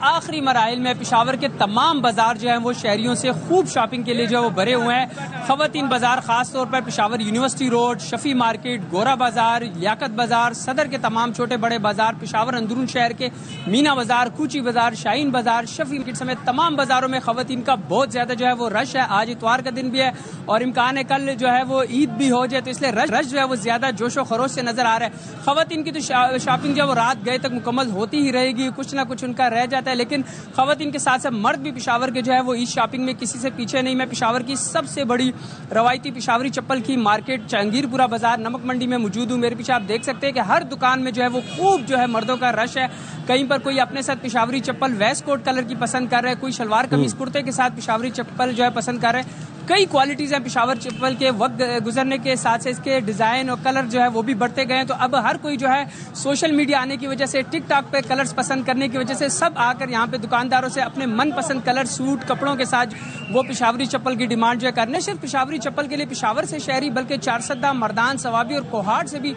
آخری مراحل میں. پشاور کے تمام بازار جو ہیں وہ شہریوں سے خوب شاپنگ کے لیے جو ہے وہ بھرے ہوئے ہیں. خواتین بازار خاص طور پر پشاور یونیورسٹی روڈ, شفیع مارکیٹ, گورا بازار, لیاقت بازار, صدر کے تمام چھوٹے بڑے بازار, پشاور اندرون شہر کے مینا بازار, کوچی بازار, شاہین بازار, شفیع مارکیٹ سمیت تمام بازاروں میں خواتین کا بہت زیادہ جو ہے وہ رش ہے. آج اتوار کا دن بھی ہے اور امکان ہے کل جو ہے وہ عید بھی ہو جائے, تو اس لیے رش جو ہے وہ زیادہ جوش و خروش سے نظر آ رہا ہے. خواتین کی تو شاپنگ جو ہے وہ رات گئے تک مکمل ہوتی ہی رہے گی, کچھ نہ کچھ ان کا رہ جاتا ہے, لیکن خواتین کے ساتھ ساتھ مرد بھی پشاور کے جو ہے وہ عید شاپنگ میں کسی سے پیچھے نہیں. میں پشاور کی سب سے بڑی روایتی پشاوری چپل کی مارکیٹ جہانگیر پورہ بازار نمک منڈی میں موجود ہوں. میرے پیچھے آپ دیکھ سکتے ہیں کہ ہر دکان میں جو ہے وہ خوب جو ہے مردوں کا رش ہے. کہیں پر کوئی اپنے ساتھ پشاوری چپل ویسٹ کوٹ کلر کی پسند کر رہے ہیں, کوئی شلوار قمیص کرتے کے ساتھ پشاوری چپل جو ہے پسند کر رہے ہیں. کئی کوالٹیز ہیں پشاور چپل کے, وقت گزرنے کے ساتھ سے اس کے ڈیزائن اور کلر جو ہے وہ بھی بڑھتے گئے ہیں. تو اب ہر کوئی جو ہے سوشل میڈیا آنے کی وجہ سے, ٹک ٹاک پہ کلرز پسند کرنے کی وجہ سے سب آ کر یہاں پہ دکانداروں سے اپنے من پسند کلر سوٹ کپڑوں کے ساتھ وہ پشاوری چپل کی ڈیمانڈ جو ہے کرنے. صرف پشاوری چپل کے لیے پشاور سے شہری بلکہ چارسدہ, مردان, سوابی اور کوہاڑ سے بھی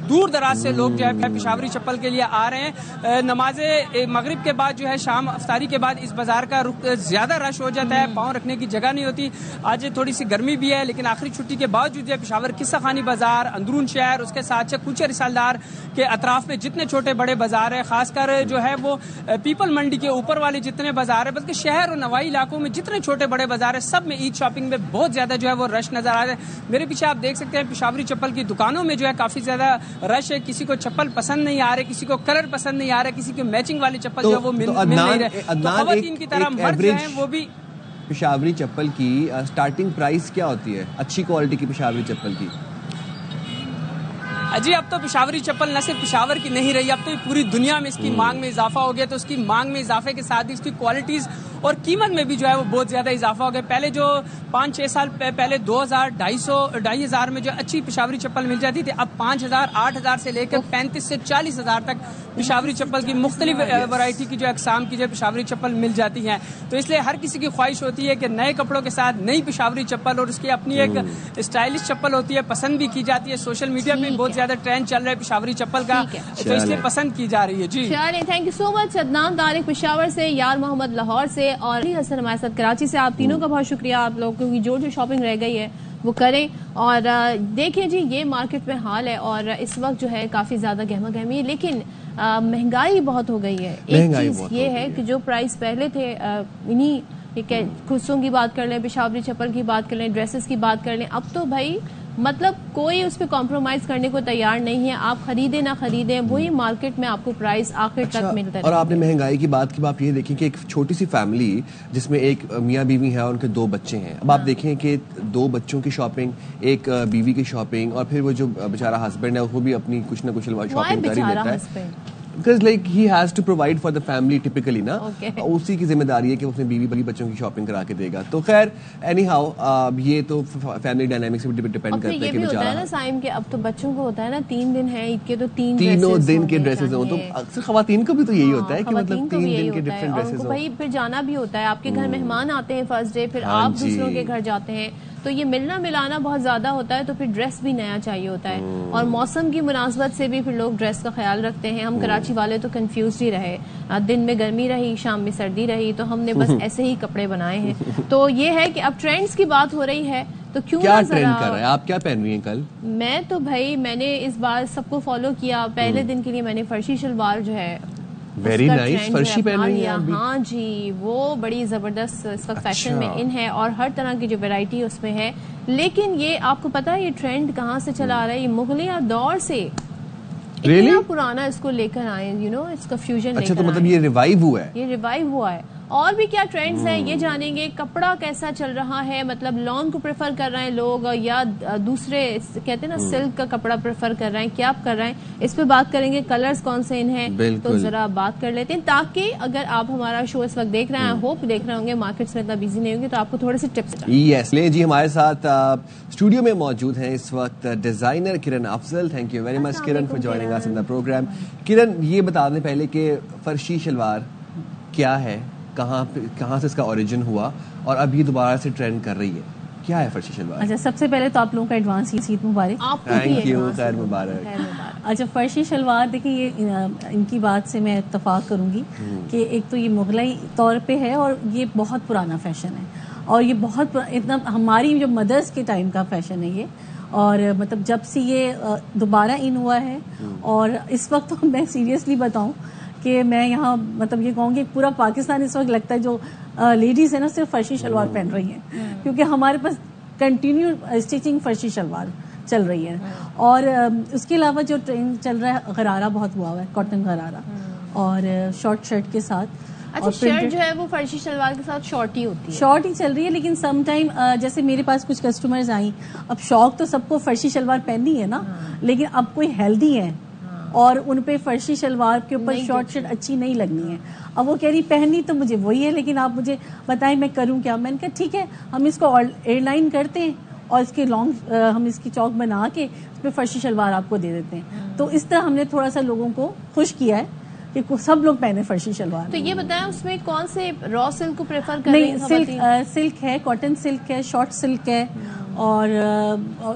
دور دراز سے لوگ جو ہے پشاوری چپل کے لیے آ رہے ہیں. نماز مغرب کے بعد جو ہے شام افطاری کے بعد اس بازار کا رخ زیادہ رش ہو جاتا ہے, پاؤں رکھنے کی جگہ نہیں ہوتی. آج تھوڑی سی گرمی بھی ہے لیکن آخری چھٹی کے باوجود جو ہے پشاور قصہ خانی بازار, اندرون شہر, اس کے ساتھ کوچے رسالدار کے اطراف میں جتنے چھوٹے بڑے بازار ہیں, خاص کر جو ہے وہ پیپل منڈی کے اوپر والے جتنے بازار ہیں, بلکہ شہر اور نوائی علاقوں میں جتنے چھوٹے بڑے بازار ہیں, سب میں عید شاپنگ میں بہت زیادہ جو ہے وہ رش نظر آ رہا ہے. میرے پیچھے آپ دیکھ سکتے ہیں پشاوری چپل کی دکانوں میں جو ہے کافی زیادہ رش ہے. کسی کو چپل پسند نہیں آ رہے, کسی کو کلر پسند نہیں آ رہا, کسی کو میچنگ والی چپل جو ہے وہ مل نہیں رہے. خواتین کی طرح مرد جو ہیں وہ بھی پشاوری چپل کی سٹارٹنگ پرائس کیا ہوتی ہے اچھی کوالٹی کی پشاوری چپل کی؟ جی اب تو پشاوری چپل نہ صرف پشاور کی نہیں رہی, اب تو پوری دنیا میں اس کی مانگ میں اضافہ ہو گیا. تو اس کی مانگ میں اضافے کے ساتھ اس کی کوالٹیز اور قیمت میں بھی جو ہے وہ بہت زیادہ اضافہ ہو گیا. پہلے جو 5-6 سال پہلے 2000, 2,500 میں جو اچھی پشاوری چپل مل جاتی تھی, اب 5,000, 8,000 سے لے کر 35,000 سے 40,000 تک پشاوری چپل کی مختلف ورائٹی کی جو اقسام کی جو پشاوری چپل مل جاتی ہیں. تو اس لیے ہر کسی کی خواہش ہوتی ہے کہ نئے کپڑوں کے ساتھ نئی پشاوری چپل, اور اس کی اپنی ایک اسٹائلش چپل ہوتی ہے, پسند بھی کی جاتی ہے. سوشل میڈیا پہ بہت زیادہ ٹرینڈ چل رہا ہے پشاوری چپل کا, تو اس لیے پسند کی جا رہی ہے. جی تھینک یو سو مچ. عدنان طارق پشاور سے, یار محمد لاہور سے, اور علی حسن ہمارے ساتھ کراچی سے. آپ تینوں کا بہت شکریہ. آپ لوگوں کی جو شاپنگ رہ گئی ہے وہ کریں. اور دیکھیں جی یہ مارکیٹ میں حال ہے, اور اس وقت جو ہے کافی زیادہ گہما گہمی ہے, لیکن مہنگائی بہت ہو گئی ہے. ایک چیز یہ ہے کہ جو پرائس پہلے تھے, انہی خرسوں کی بات کر لیں, پشاوری چپل کی بات کر لیں, ڈریسز کی بات کر لیں, اب تو بھائی مطلب کوئی اس پہ کمپرومائز کرنے کو تیار نہیں ہے. آپ خریدیں نہ خریدیں, وہی مارکیٹ میں آپ کو پرائس آخر تک ملتا ہے. اور آپ نے مہنگائی کی بات کی, آپ یہ دیکھیں کہ ایک چھوٹی سی فیملی جس میں ایک میاں بیوی ہے اور ان کے 2 بچے ہیں. اب آپ دیکھیں کہ 2 بچوں کی شاپنگ, ایک بیوی کی شاپنگ, اور پھر وہ جو بیچارہ ہسبینڈ ہے وہ بھی اپنی کچھ نہ کچھ شاپنگ کر ہی لیتا ہے. Because like he has to provide for the family typically نا, اسی کی ذمہ داری ہے کہ اس نے بیوی بچوں کی شاپنگ کرا کے دے گا. تو خیر اینی ہاؤ یہ تو فیملی ڈائنامکس پہ ڈیپینڈ کرتا ہے کہ بیچارہ نا سائم کے, اب تو بچوں کو ہوتا ہے نا 3 دن ہے عید کے, تو 3 دن کے ڈریسز ہوں. تو اکثر خواتین کو بھی تو یہی ہوتا ہے کہ مطلب 3 دن کے ڈفرینٹ ڈریسز ہوں. بھائی پھر جانا بھی ہوتا ہے, آپ کے گھر مہمان آتے ہیں فرسٹ ڈے, پھر آپ دوسروں کے گھر جاتے ہیں, تو یہ ملنا ملانا بہت زیادہ ہوتا ہے. تو پھر ڈریس بھی نیا چاہیے ہوتا ہے, اور موسم کی مناسبت سے بھی پھر لوگ ڈریس کا خیال رکھتے ہیں. ہم کراچی والے تو کنفیوز ہی رہے, دن میں گرمی رہی, شام میں سردی رہی, تو ہم نے بس ایسے ہی کپڑے بنائے ہیں. تو یہ ہے کہ اب ٹرینڈز کی بات ہو رہی ہے, تو کیوں کیا ٹرینڈ کر رہا ہے, آپ کیا پہن رہی ہیں کل؟ میں تو بھائی میں نے اس بار سب کو فالو کیا. پہلے دن کے لیے میں نے فرشی شلوار جو ہے ویری نائس فرشی پہن رہی ہیں. ہاں جی, وہ بڑی زبردست اس وقت فیشن میں ان ہے, اور ہر طرح کی جو ویرائٹی اس میں ہے. لیکن یہ آپ کو پتا ہے یہ ٹرینڈ کہاں سے چلا آ رہا ہے؟ یہ مغلیہ دور سے اتنا پرانا اس کو لے کر آئے, اس کا فیوژن. اچھا تو مطلب یہ ریوائیو ہوا ہے, یہ ریوائیو ہوا ہے. اور بھی کیا ٹرینڈز ہیں یہ جانیں گے. کپڑا کیسا چل رہا ہے, مطلب لان کو پریفر کر رہے ہیں لوگ, یا دوسرے کہتے ہیں نا سلک کا کپڑا پریفر کر رہے ہیں, کیا کر رہے ہیں, اس پہ بات کریں گے. کلرز کون سے ان ہیں, تو ذرا بات کر لیتے ہیں, تاکہ اگر آپ ہمارا شو اس وقت دیکھ رہے ہیں, ہوپ دیکھ رہے ہوں گے, مارکیٹس میں اتنا بیزی نہیں ہوں گے, تو آپ کو تھوڑے سے ٹپس. یس لے جی, ہمارے ساتھ اسٹوڈیو میں موجود ہیں اس وقت designer Karan Afzal. Thank you very much Karan for joining اس ان دی پروگرام. کرن یہ بتا دیں پہلے کہ فرشی شلوار کیا ہے, کہاں سے اس کا اوریجن ہوا, اور اب یہ دوبارہ سے ٹرینڈ کر رہی ہے, کیا ہے فرشی شلوار؟ اچھا سب سے پہلے تو آپ لوگوں کا ایڈوانس عید مبارک. آپ کو بھی تھینک یو، ایڈوانس خیر مبارک. اچھا فرشی شلوار دیکھیں یہ ان کی بات سے میں اتفاق کروں گی کہ ایک تو یہ مغلئی طور پہ ہے اور یہ بہت پرانا فیشن ہے اور یہ بہت اتنا ہماری جو مدرس کے ٹائم کا فیشن ہے یہ, اور مطلب جب سے یہ دوبارہ ان ہوا ہے. اور اس وقت تو میں سیریسلی بتاؤں کہ میں یہاں مطلب یہ کہوں گی پورا پاکستان اس وقت لگتا ہے جو لیڈیز ہیں نا صرف فرشی شلوار پہن رہی ہیں, کیونکہ ہمارے پاس کنٹینیو اسٹیچنگ فرشی شلوار چل رہی ہے. اور اس کے علاوہ جو ٹرینڈ چل رہا ہے غرارہ بہت ہوا ہے, کاٹن غرارہ اور شارٹ شرٹ کے ساتھ. اچھا شرٹ جو ہے وہ فرشی شلوار کے ساتھ شارٹ ہی ہوتی ہے, شارٹ ہی چل رہی ہے, لیکن سم ٹائم جیسے میرے پاس کچھ کسٹمرز آئیں, اب شوق تو سب کو فرشی شلوار پہننی ہے نا, لیکن اب کوئی ہیلدی ہے اور ان پہ فرشی شلوار کے اوپر شارٹ شرٹ اچھی نہیں لگنی ہے. اب وہ کہہ رہی پہننی تو مجھے وہی ہے, لیکن آپ مجھے بتائیں میں کروں کیا. میں نے کہا ٹھیک ہے ہم اس کو ایئر لائن کرتے ہیں اور اس کے لانگ ہم اس کی چوک بنا کے اس پہ فرشی شلوار آپ کو دے دیتے ہیں. تو اس طرح ہم نے تھوڑا سا لوگوں کو خوش کیا ہے کہ سب لوگ پہنے فرشی شلوار. تو یہ بتائیں اس میں کون سے را سلک کو پریفر کریں؟ نہیں, سلک ہے, کاٹن سلک ہے, شارٹ سلک ہے, اور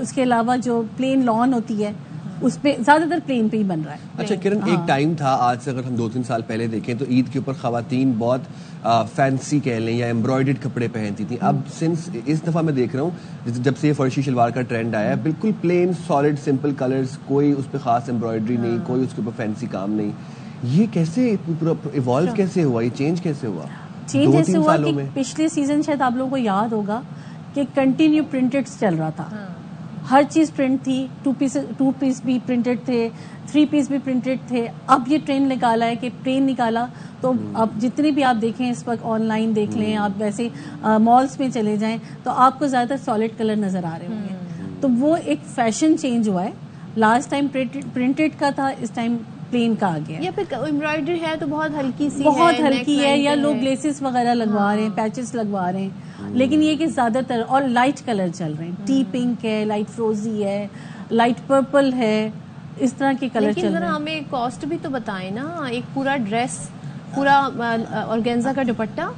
اس کے علاوہ جو پلین لان ہوتی ہے اس پہ زیادہ تر پلین پہ ہی بن رہا ہے. اچھا کرن, ایک ٹائم تھا, آج سے اگر ہم 2-3 سال پہلے دیکھیں تو عید کے اوپر خواتین بہت فینسی کہہ لیں یا ایمبرائڈرڈ کپڑے پہنتی تھیں. اب سنس اس دفعہ میں دیکھ رہا ہوں جب سے یہ فرشی شلوار کا ٹرینڈ آیا ہے, بالکل پلین سالڈ سمپل کلرز, کوئی اس پہ خاص ایمبرائڈری نہیں, کوئی اس کے اوپر فینسی کام نہیں. یہ کیسے پورا ایوالو کیسے ہوا, یہ چینج کیسے ہوا؟ چینج ایسے ہوا کہ پچھلے سیزن شاید آپ لوگوں کو یاد ہوگا کہ کنٹینیو پرنٹڈ چل رہا تھا, ہر چیز پرنٹ تھی, 2 پیس بھی پرنٹڈ تھے, 3 پیس بھی پرنٹڈ تھے. اب یہ ٹرینڈ نکالا ہے کہ پلین نکالا, تو اب جتنے بھی آپ دیکھیں اس وقت آن لائن دیکھ لیں, آپ ویسے مالس میں چلے جائیں تو آپ کو زیادہ تر سالڈ کلر نظر آ رہے ہوں گے. تو وہ ایک فیشن چینج ہوا ہے. لاسٹ ٹائم پرنٹڈ کا تھا, اس ٹائم پلین کا آ گیا. یا پھر ایمبرائڈری ہے تو بہت ہلکی سی, بہت ہلکی ہے, یا لوگ لیسز وغیرہ لگوا رہے ہیں, پیچز لگوا رہے ہیں, لیکن یہ کہ زیادہ تر اور لائٹ کلر چل رہے ہیں. ٹی پنک ہے, لائٹ فروزی ہے, لائٹ پرپل ہے, اس طرح کے کلر چل رہے ہیں. ہمیں کاسٹ بھی تو بتائیں نا, ایک پورا ڈریس, پورا آرگینزا کا دوپٹہ,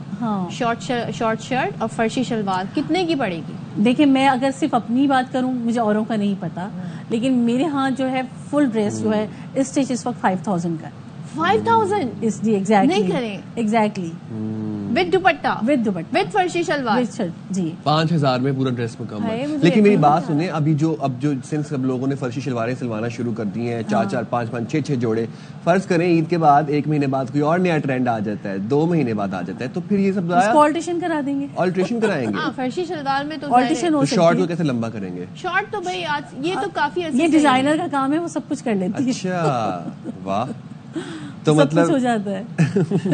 شارٹ شرٹ اور فرشی شلوار کتنے کی پڑے گی؟ دیکھیں میں اگر صرف اپنی بات کروں, مجھے اوروں کا نہیں پتا, لیکن میرے ہاں جو ہے فل ڈریس جو ہے اسٹیچ اس وقت 5000 کا. 5000 جی ایگزیکٹلی, نہیں کریں ایگزیکٹلی ود دوپٹہ, ود دوپٹہ, ود فرشی شلوار, جی 5000 میں پورا ڈریس مکمل. لیکن میری بات سنیں, اب جو سنس اب لوگوں نے فرشی شلواریں سلوانا شروع کر دی ہیں, 4 5 6 جوڑے, فرض کریں عید کے بعد 1 مہینے بعد کوئی اور نیا ٹرینڈ آ جاتا ہے, 2 مہینے بعد آ جاتا ہے, تو پھر یہ سب آلٹریشن کرا دیں گے, آلٹریشن کرائیں گے. فرشی شلوار میں تو آلٹریشن ہو سکتی ہے. شارٹ کو کیسے لمبا کریں گے؟ شارٹ تو بھائی آج یہ تو کافی یہ ڈیزائنر کا کام ہے, وہ سب کچھ کر لیتی ہے. اچھا واہ, تو سب کچھ ہو جاتا ہے.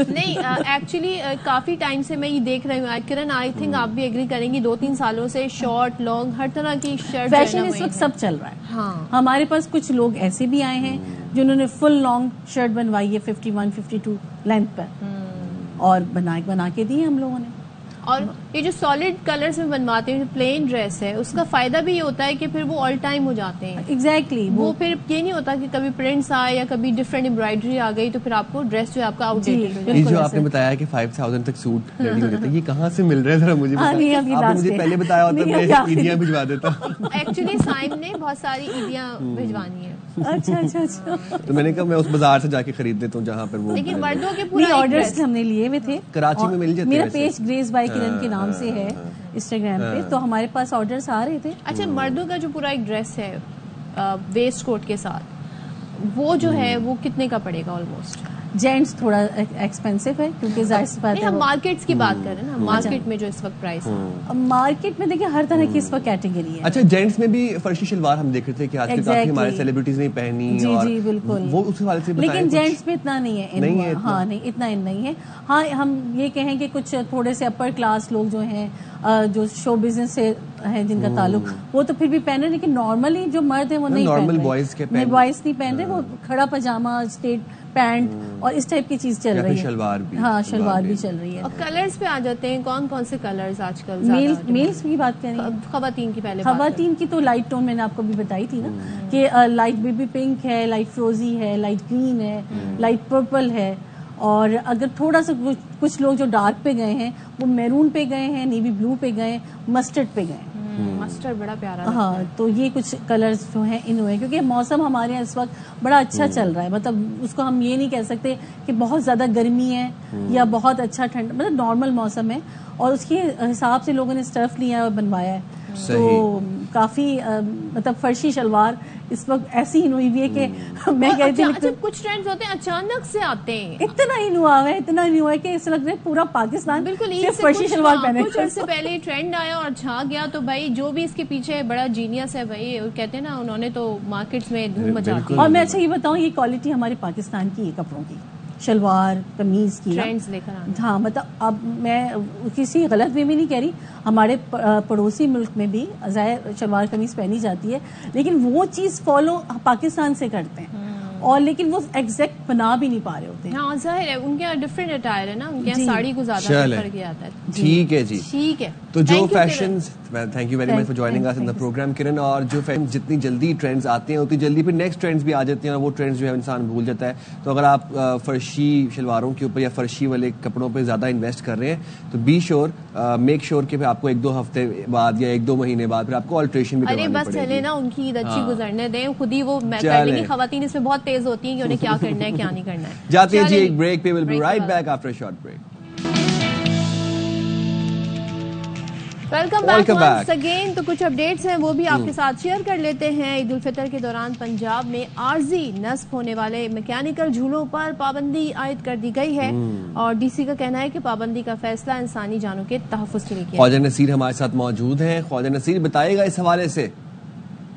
نہیں ایکچولی کافی ٹائم سے میں یہ دیکھ رہی ہوں کرن, آئی تھنک آپ بھی ایگری کریں گی, 2-3 سالوں سے شارٹ لانگ ہر طرح کی شرٹ فیشن اس وقت سب چل رہا ہے. ہاں ہمارے پاس کچھ لوگ ایسے بھی آئے ہیں جنہوں نے فل لانگ شرٹ بنوائی ہے 51-52 لینتھ پر, اور بنا کے دی ہم لوگوں نے. اور یہ جو سالڈ کلرز میں بنواتے ہیں, پلین ڈریس ہے, اس کا فائدہ بھی یہ ہوتا ہے کہ پھر وہ آل ٹائم ہو جاتے ہیں. ایگزیکٹلی, وہ پھر یہ نہیں ہوتا کہ کبھی پرنٹس آئے یا کبھی ڈفرینٹ ایمبرائڈری آ گئی تو پھر آپ کو ڈریس جو ہے آپ کا آؤٹ ڈیٹڈ ہو جائے. یہ جو آپ نے بتایا کہ 5000 تک سوٹ ریڈی ہو جاتا ہے, یہ کہاں سے مل رہا ہے ذرا مجھے بتائیں. آپ نے مجھے پہلے بتایا ہوتا میں عیدیاں بھجوا دیتا. ایکچولی سائم نے بہت ساری عیدیاں بھجوانی ہیں. اچھا اچھا اچھا, تو میں نے کہا میں اس بازار سے جا کے خرید لیتا ہوں جہاں پر وہ. لیکن مردوں کے پورے آرڈرز ہم نے لیے ہوئے تھے, کراچی میں مل جاتے ہیں. میرا پیج گریز بائی کرن کے نام سے ہے انسٹاگرام پہ, تو ہمارے پاس آرڈرز آ رہے تھے. اچھا مردوں کا جو پورا ایک ڈریس ہے ویسٹ کوٹ کے ساتھ, وہ جو ہے وہ کتنے کا پڑے گا آلموسٹ؟ جینٹس تھوڑا ایکسپینسو ہے کیونکہ ظاہر سی بات ہے, ہم مارکیٹس کی بات کر رہے ہیں نا, مارکیٹ میں جو اس وقت پرائس ہے. مارکیٹ میں دیکھیں ہر طرح کی اس وقت کیٹیگری ہے. اچھا جینٹس میں بھی فرشی شلوار ہم دیکھ رہے تھے کہ آج کل کافی ہمارے سیلیبریٹیز نے پہنی, جی جی بالکل, وہ اس حوالے سے بتائیں. لیکن جینٹس میں اتنا نہیں ہے. ہاں نہیں اتنا نہیں ہے. ہاں ہم یہ کہیں کہ کچھ تھوڑے سے اپر کلاس لوگ جو ہیں, جو شو بزنس سے ہیں جن کا تعلق, وہ تو پھر بھی پہن رہے, لیکن نارملی جو مرد ہیں وہ نہیں پہن رہے. بوائز نہیں پہن رہے, وہ کھڑا پجامہ, اسٹریٹ پینٹ اور اس ٹائپ کی چیز چل رہی ہے. شلوار بھی, ہاں شلوار بھی چل رہی ہے. اور کلرز پہ آ جاتے ہیں, کون کون سے کلرز آج کل؟ میلز کی بات کریں, خواتین کی پہلے. خواتین کی تو لائٹ ٹون میں نے آپ کو بھی بتائی تھی نا, کہ لائٹ بیبی پنک ہے, لائٹ فروزی ہے, لائٹ گرین ہے, لائٹ پرپل ہے, اور اگر تھوڑا سا کچھ لوگ جو ڈارک پہ گئے ہیں وہ میرون پہ گئے ہیں, نیوی بلو پہ گئے, مسٹرڈ پہ گئے. مسٹرڈ بڑا پیارا لگتا ہاں ہے. تو یہ کچھ کلرز جو ہیں ان ہوئے کیونکہ موسم ہمارے یہاں اس وقت بڑا اچھا چل رہا ہے. مطلب اس کو ہم یہ نہیں کہہ سکتے کہ بہت زیادہ گرمی ہے یا بہت اچھا ٹھنڈ, مطلب نارمل موسم ہے, اور اس کے حساب سے لوگوں نے اسٹف لیا اور بنوایا ہے. تو کافی مطلب فرشی شلوار اس وقت ایسی ہی ہوئی ہوئی ہے کہ میں کہتی ہوں اچھا کچھ ٹرینڈز ہوتے ہیں اچانک سے آتے ہیں, اتنا ہی نہیں ہوا ہے کہ اس لگ رہا ہے پورا پاکستان بالکل صرف فرشی شلوار پہنے. کچھ عرصے پہلے ٹرینڈ آیا اور چھا گیا, تو بھائی جو بھی اس کے پیچھے بڑا جینیس ہے بھائی, کہتے ہیں نا انہوں نے تو مارکیٹس میں دھوم مچا دی. اور میں اچھا یہ بتاؤں, یہ کوالٹی ہمارے پاکستان کی ہے کپڑوں کی, شلوار قمیض کی ٹرینڈز لے کر آنا. ہاں مطلب اب میں کسی غلط وے میں نہیں کہہ رہی, ہمارے پڑوسی ملک میں بھی ظاہر شلوار قمیض پہنی جاتی ہے, لیکن وہ چیز فالو پاکستان سے کرتے ہیں, اور لیکن وہ ایگزیکٹ بنا بھی نہیں پا رہے ہوتے ہیں. ہاں ظاہر ہے ان کے یہاں ڈفرینٹ اٹائر ہے نا, ان کے یہاں ساڑی کو زیادہ پریفر کیا جاتا ہے. ٹھیک ہے جی, ٹھیک ہے. تو جو fashions, thank you very much for joining اس ان دی پروگرام کرن, اور جو فیشن جتنی جلدی ٹرینڈز آتے ہیں اتنی جلدی پھر نیکسٹ ٹرینڈز بھی آ جاتے ہیں, اور وہ ٹرینڈز جو ہے انسان بھول جاتا ہے. تو اگر آپ فرشی شلواروں کے اوپر یا فرشی والے کپڑوں پہ زیادہ انویسٹ کر رہے ہیں تو بی شیور میک شیور کہ آپ کو 1-2 ہفتے بعد یا 1-2 مہینے بعد پھر آپ کو آلٹریشن بھی کرانی پڑے گی. ارے بس چلے نا, ان کی عید اچھی گزرنے دیں, خود ہی وہ کر لیں گی. خواتین اس میں بہت تیز ہوتی ہیں کہ انہیں کیا کرنا ہے کیا نہیں کرنا ہے. جاتے ہیں جی ایک بریک پہ, will be right back after a short break. Welcome back once again. تو کچھ اپڈیٹس ہیں وہ بھی آپ کے ساتھ شیئر کر لیتے ہیں. عید الفطر کے دوران پنجاب میں عارضی نصب ہونے والے میکینیکل جھولوں پر پابندی عائد کر دی گئی ہے, اور ڈی سی کا کہنا ہے کہ پابندی کا فیصلہ انسانی جانوں کے تحفظ کے لیے کیا. خواجہ نصیر ہمارے ساتھ موجود ہیں. خواجہ نصیر بتائے گا اس حوالے سے.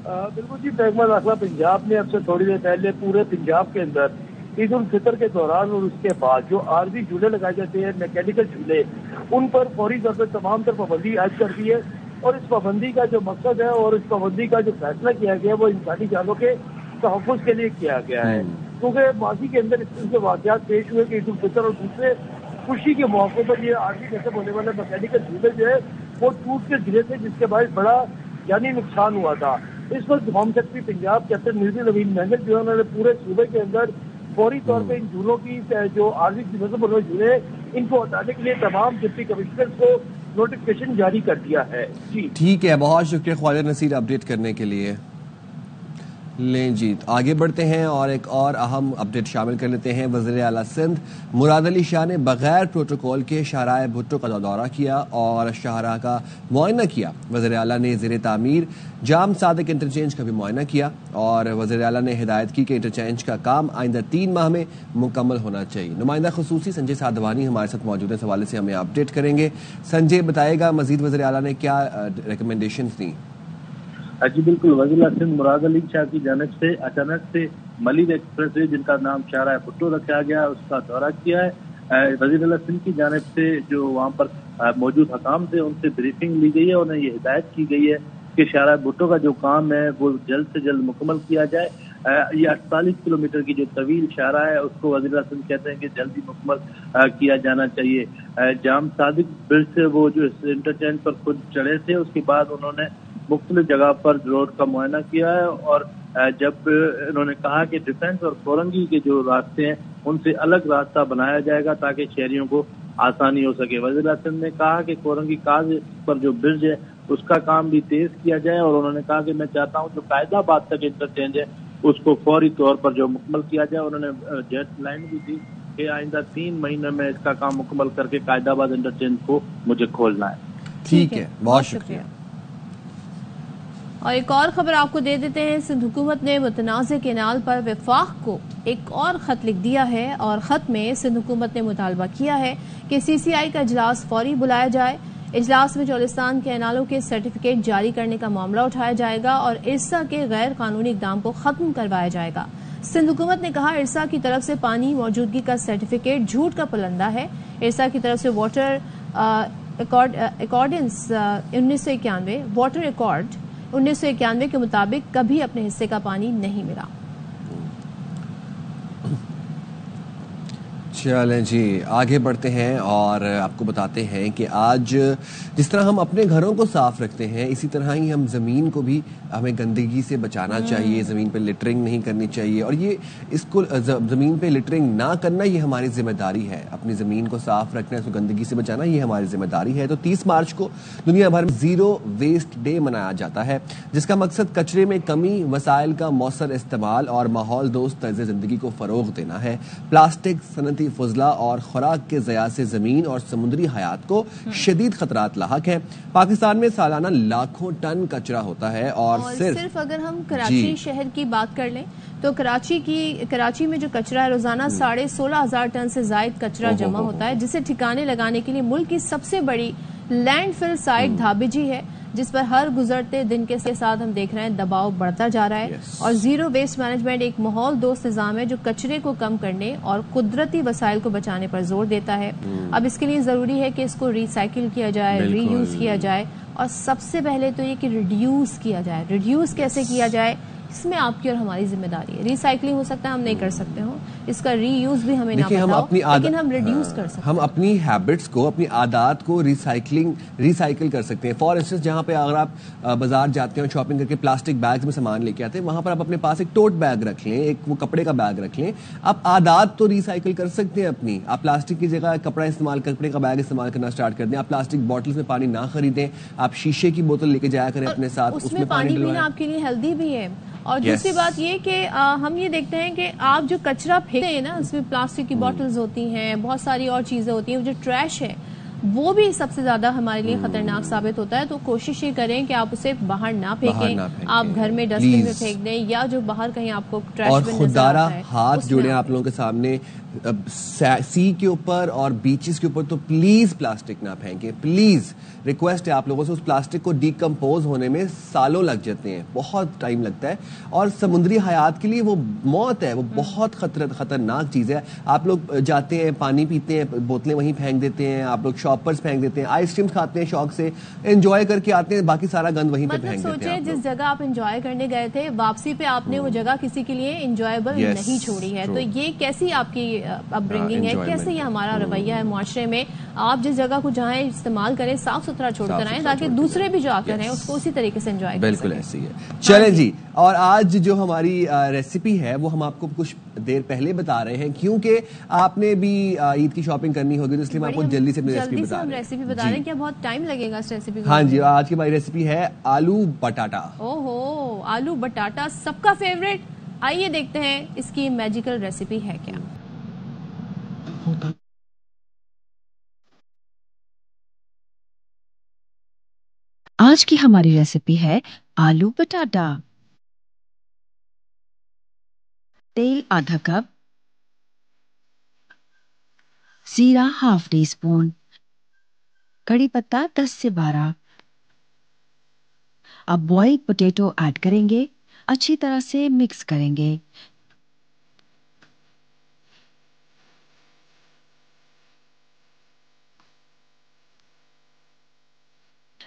بالکل جی, محکمہ داخلہ پنجاب نے اب سے تھوڑی دیر پہلے پورے پنجاب کے اندر عید الفطر کے دوران اور اس کے بعد جو عارضی جھولے لگائے جاتے ہیں میکینیکل جھولے, ان پر فوری طور پر تمام تر پابندی عائد کر دی ہے. اور اس پابندی کا جو مقصد ہے اور اس پابندی کا جو فیصلہ کیا گیا ہے وہ انسانی جانوں کے تحفظ کے لیے کیا گیا ہے. کیونکہ ماضی کے اندر اس طرح کے واقعات پیش ہوئے کہ عید الفطر اور دوسرے خوشی کے موقع پر یہ عارضی نصب ہونے والے میکینیکل جھولے جو ہے وہ ٹوٹ کے گرے تھے, جس کے باعث بڑا جانی نقصان ہوا تھا. اس وقت home secretary Punjab captain Mirza Naveed Muhammad جو ہے انہوں نے پورے صوبے کے اندر فوری طور پہ ان جھولوں کی جو عارضی نصب ہونے والے جھولے ان کو ہٹانے کے لیے تمام ڈپٹی کمشنر کو نوٹیفکیشن جاری کر دیا ہے. جی ٹھیک ہے, بہت شکریہ خواجہ نصیر اپڈیٹ کرنے کے لیے. لیں جی آگے بڑھتے ہیں اور ایک اور اہم اپڈیٹ شامل کر لیتے ہیں. وزیر اعلیٰ سندھ مراد علی شاہ نے بغیر پروٹوکول کے شاہراہ بھٹو کا دورہ کیا اور شاہراہ کا معائنہ کیا. وزیر اعلیٰ نے زیر تعمیر جام صادق انٹرچینج کا بھی معائنہ کیا, اور وزیر اعلیٰ نے ہدایت کی کہ انٹرچینج کا کام آئندہ 3 ماہ میں مکمل ہونا چاہیے. نمائندہ خصوصی سنجے سادھوانی ہمارے ساتھ موجود ہیں, اس حوالے سے ہمیں اپڈیٹ کریں گے. سنجے بتائے گا مزید وزیر اعلیٰ نے کیا ریکمنڈیشنز دیں. جی بالکل, وزیر اعلیٰ سندھ مراد علی شاہ کی جانب سے اچانک سے ملیر ایکسپریس وے جن کا نام شاہراہ بھٹو رکھا گیا اس کا دورہ کیا ہے. وزیر اعلیٰ سندھ کی جانب سے جو وہاں پر موجود حکام تھے ان سے بریفنگ لی گئی ہے, انہیں یہ ہدایت کی گئی ہے کہ شاہراہ بھٹو کا جو کام ہے وہ جلد سے جلد مکمل کیا جائے. یہ 48 کلومیٹر کی جو طویل شاہراہ ہے اس کو وزیر اعلیٰ سندھ کہتے ہیں کہ جلدی مکمل کیا جانا چاہیے. جام صادق برج سے وہ جو انٹرچینج پر خود چڑھے تھے, اس کے بعد انہوں نے مختلف جگہ پر روڈ کا معائنہ کیا ہے, اور جب انہوں نے کہا کہ ڈیفینس اور کورنگی کے جو راستے ہیں ان سے الگ راستہ بنایا جائے گا تاکہ شہریوں کو آسانی ہو سکے. وزیر اعلیٰ سندھ نے کہا کہ کورنگی کاز پر جو برج ہے اس کا کام بھی تیز کیا جائے, اور انہوں نے کہا کہ میں چاہتا ہوں جو قائد آباد تک انٹرچینج ہے اس کو فوری طور پر جو مکمل کیا جائے. انہوں نے ڈیڈ لائن بھی دی کہ آئندہ 3 مہینے میں اس کا کام مکمل کر کے قائد آباد انٹرچینج کو مجھے کھولنا ہے. ٹھیک ہے, بہت شکریہ. اور ایک اور خبر آپ کو دے دیتے ہیں. سندھ حکومت نے متنازع کینال پر وفاق کو ایک اور خط لکھ دیا ہے, اور خط میں سندھ حکومت نے مطالبہ کیا ہے کہ CCI کا اجلاس فوری بلایا جائے. اجلاس میں چولستان کینالوں کے سرٹیفکیٹ جاری کرنے کا معاملہ اٹھایا جائے گا اور ارسا کے غیر قانونی اقدام کو ختم کروایا جائے گا. سندھ حکومت نے کہا ارسا کی طرف سے پانی موجودگی کا سرٹیفکیٹ جھوٹ کا پلندہ ہے. ارسا کی طرف سے واٹر اکارڈنس 1991 واٹر ایکارڈ 1991 کے مطابق کبھی اپنے حصے کا پانی نہیں ملا. چلیں جی آگے بڑھتے ہیں اور آپ کو بتاتے ہیں کہ آج جس طرح ہم اپنے گھروں کو صاف رکھتے ہیں اسی طرح ہی ہم زمین کو بھی ہمیں گندگی سے بچانا چاہیے، زمین پہ لٹرنگ نہیں کرنی چاہیے، اور یہ اس کو زمین پہ لٹرنگ نہ کرنا یہ ہماری ذمہ داری ہے، اپنی زمین کو صاف رکھنا، اس کو گندگی سے بچانا یہ ہماری ذمہ داری ہے۔ تو 30 مارچ کو دنیا بھر میں زیرو ویسٹ ڈے منایا جاتا ہے، جس کا مقصد کچرے میں کمی، وسائل کا مؤثر استعمال اور ماحول دوست طرز زندگی کو فروغ دینا ہے۔ پلاسٹک، صنعتی فضلہ اور خوراک کے ضیاع سے زمین اور سمندری حیات کو شدید خطرات لاحق ہیں۔ پاکستان میں سالانہ لاکھوں ٹن کچرا ہوتا ہے اور صرف اگر ہم کراچی شہر کی بات کر لیں تو کراچی میں جو کچرا ہے روزانہ 16,500 ٹن سے زائد کچرا جمع ہوتا ہے، جسے ٹھکانے لگانے کے لیے ملک کی سب سے بڑی لینڈ فل سائٹ دھابجی ہے، جس پر ہر گزرتے دن کے ساتھ ہم دیکھ رہے ہیں دباؤ بڑھتا جا رہا ہے۔ اور زیرو ویسٹ مینجمنٹ ایک ماحول دوست نظام ہے جو کچرے کو کم کرنے اور قدرتی وسائل کو بچانے پر زور دیتا ہے۔ اب اس کے لیے ضروری ہے کہ اس کو ری سائیکل کیا جائے، ری یوز کیا جائے، اور سب سے پہلے تو یہ کہ ریڈیوس کیا جائے۔ ریڈیوس کیسے کیا جائے اس میں آپ کی اور ہماری ذمہ داری ہے۔ ری سائیکلنگ ہو سکتا ہے ہم نہیں کر سکتے ہوں، اس کا ری یوز بھی ہمیں نہ پتا ہو، لیکن ہم ریڈیوس کر سکتے ہیں۔ ہم اپنی ہیبٹس کو، اپنی عادات کو ریسائیکل کر سکتے ہیں۔ فار انسٹنس جہاں پہ اگر آپ بازار جاتے ہیں اور شاپنگ کر کے پلاسٹک بیگز میں سامان لے کے آتے ہیں، وہاں پر آپ اپنے پاس ایک ٹوٹ بیگ رکھ لیں، ایک وہ کپڑے کا بیگ رکھ لیں۔ آپ عادات تو ریسائیکل کر سکتے ہیں اپنی، آپ پلاسٹک کی جگہ کپڑے کا بیگ استعمال کرنا اسٹارٹ کر دیں، آپ پلاسٹک بوٹلز میں پانی نہ خریدیں، آپ شیشے کی بوتل لے کے جایا کریں اپنے ساتھ، اس میں پانی پینا آپ کے لیے ہیلدی بھی ہے۔ اور دوسری بات یہ کہ ہم یہ دیکھتے ہیں کہ آپ جو کچرا پھینکتے ہیں نا، اس میں پلاسٹک کی بوٹلز ہوتی ہیں، بہت ساری اور چیزیں ہوتی ہیں، جو ٹریش ہے وہ بھی سب سے زیادہ ہمارے لیے خطرناک ثابت ہوتا ہے۔ تو کوشش یہ کریں کہ آپ اسے باہر نہ پھینکیں، آپ گھر میں ڈسٹ بن میں پھینک دیں، یا جو باہر کہیں آپ کو ٹریش بن نظر آتا ہے ہاتھ جوڑیں آپ لوگوں کے سامنے، سی کے اوپر اور بیچز کے اوپر تو پلیز پلاسٹک نہ پھینکیں، پلیز ریکویسٹ ہے آپ لوگوں سے۔ اس پلاسٹک کو ڈیکمپوز ہونے میں سالوں لگ جاتے ہیں، بہت ٹائم لگتا ہے، اور سمندری حیات کے لیے وہ موت ہے، وہ بہت خطرناک چیز ہے۔ آپ لوگ جاتے ہیں پانی پیتے ہیں، بوتلیں وہیں پھینک دیتے ہیں، آپ لوگ شاپرز پھینک دیتے ہیں، آئس کریم کھاتے ہیں شوق سے، انجوائے کر کے آتے ہیں، باقی سارا گند وہیں پہ پھینک دیتے ہیں۔ جس جگہ آپ انجوائے کرنے گئے تھے، واپسی پہ آپ نے وہ جگہ کسی کے لیے انجوائبل نہیں چھوڑی ہے، تو یہ کیسی آپ کی اپ برنگنگ ہے، کیسے یہ ہمارا رویہ ہے معاشرے میں؟ آپ جس جگہ کو جہاں استعمال کریں صاف ستھرا چھوڑ کر آئیں، تاکہ دوسرے بھی جو آ کر ہیں اس کو اسی طریقے سے انجوائے کریں۔ بالکل ایسی ہے۔ چلیں جی، اور آج جو ہماری ریسیپی ہے وہ ہم آپ کو کچھ دیر پہلے بتا رہے ہیں، کیونکہ آپ نے بھی عید کی شاپنگ کرنی ہوگی، تو اس لیے ہم آپ کو جلدی سے اپنی ریسیپی بتا رہے ہیں۔ کیا بہت ٹائم لگے گا اس ریسیپی کو؟ ہاں جی، آج کی ہماری ریسیپی ہے آلو بٹاٹا۔ اوہو، آلو بٹاٹا سب کا فیوریٹ۔ آئیے دیکھتے ہیں اس کی میجیکل ریسیپی ہے کیا۔ آج کی ہماری ریسیپی ہے آلو بٹاٹا۔ تیل آدھا کپ، زیرہ ہاف ٹی اسپون، کڑی پتہ 10 سے 12۔ اب بوائل پوٹیٹو ایڈ کریں گے، اچھی طرح سے مکس کریں گے۔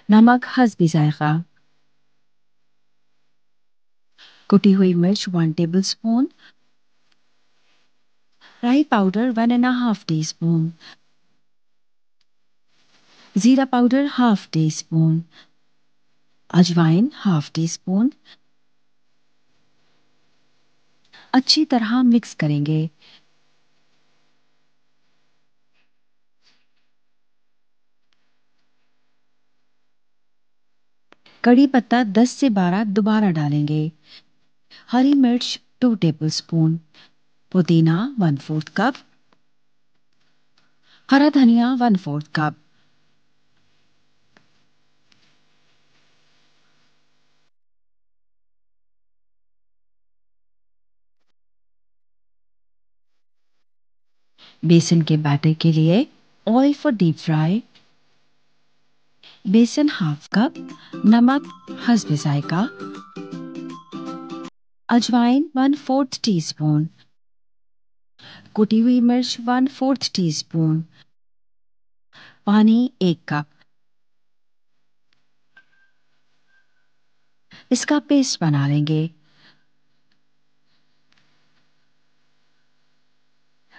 نمک حسب ذائقہ، کٹی ہوئی مرچ 1 ٹیبل اسپون، رائی پاؤڈر 1.5 ٹی اسپون، زیرہ پاؤڈر ہاف ٹی اسپون، اجوائن ہاف ٹی اسپون۔ اچھی طرح مکس کریں گے۔ کڑی پتہ 10 سے 12 دوبارہ ڈالیں گے۔ ہری مرچ 2 ٹیبل اسپون، پودینہ 1/4 کپ، ہرا دھنیا 1/4 کپ۔ بیسن کے بیٹر کے لیے oil for deep fry, besan half cup, نمک حسب ذائقہ، اجوائن 1/4 ٹی اسپون، کٹی ہوئی مرچ 1/4 ٹی اسپون، پانی 1 کپ۔ اس کا پیسٹ بنا لیں گے۔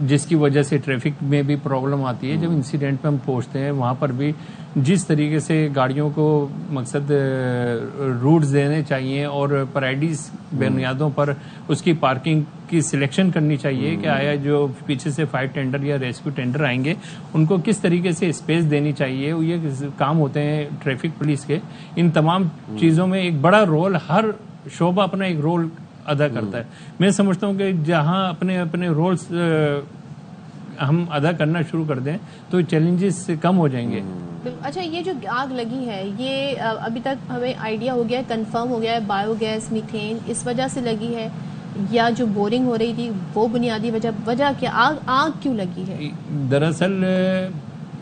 جس کی وجہ سے ٹریفک میں بھی پرابلم آتی ہے. جب انسیڈنٹ پہ ہم پہنچتے ہیں وہاں پر بھی جس طریقے سے گاڑیوں کو مقصد روٹس دینے چاہیے اور پرائڈیز بنیادوں پر اس کی پارکنگ کی سلیکشن کرنی چاہیے کہ آیا جو پیچھے سے فائر ٹینڈر یا ریسکیو ٹینڈر آئیں گے ان کو کس طریقے سے اسپیس دینی چاہیے. یہ کام ہوتے ہیں ٹریفک پولیس کے. ان تمام چیزوں میں ایک بڑا رول ہر شعبہ اپنا ایک رول ادا کرتا ہے. میں سمجھتا ہوں کہ جہاں اپنے اپنے رولز ہم ادا کرنا شروع کر دیں تو چیلنجز کم ہو جائیں گے. اچھا, یہ جو آگ لگی ہے یہ ابھی تک ہمیں آئیڈیا ہو گیا ہے, کنفرم ہو گیا ہے بایو گیس میتھین اس وجہ سے لگی ہے یا جو بورنگ ہو رہی تھی وہ بنیادی وجہ کیا, آگ کیوں لگی ہے؟ دراصل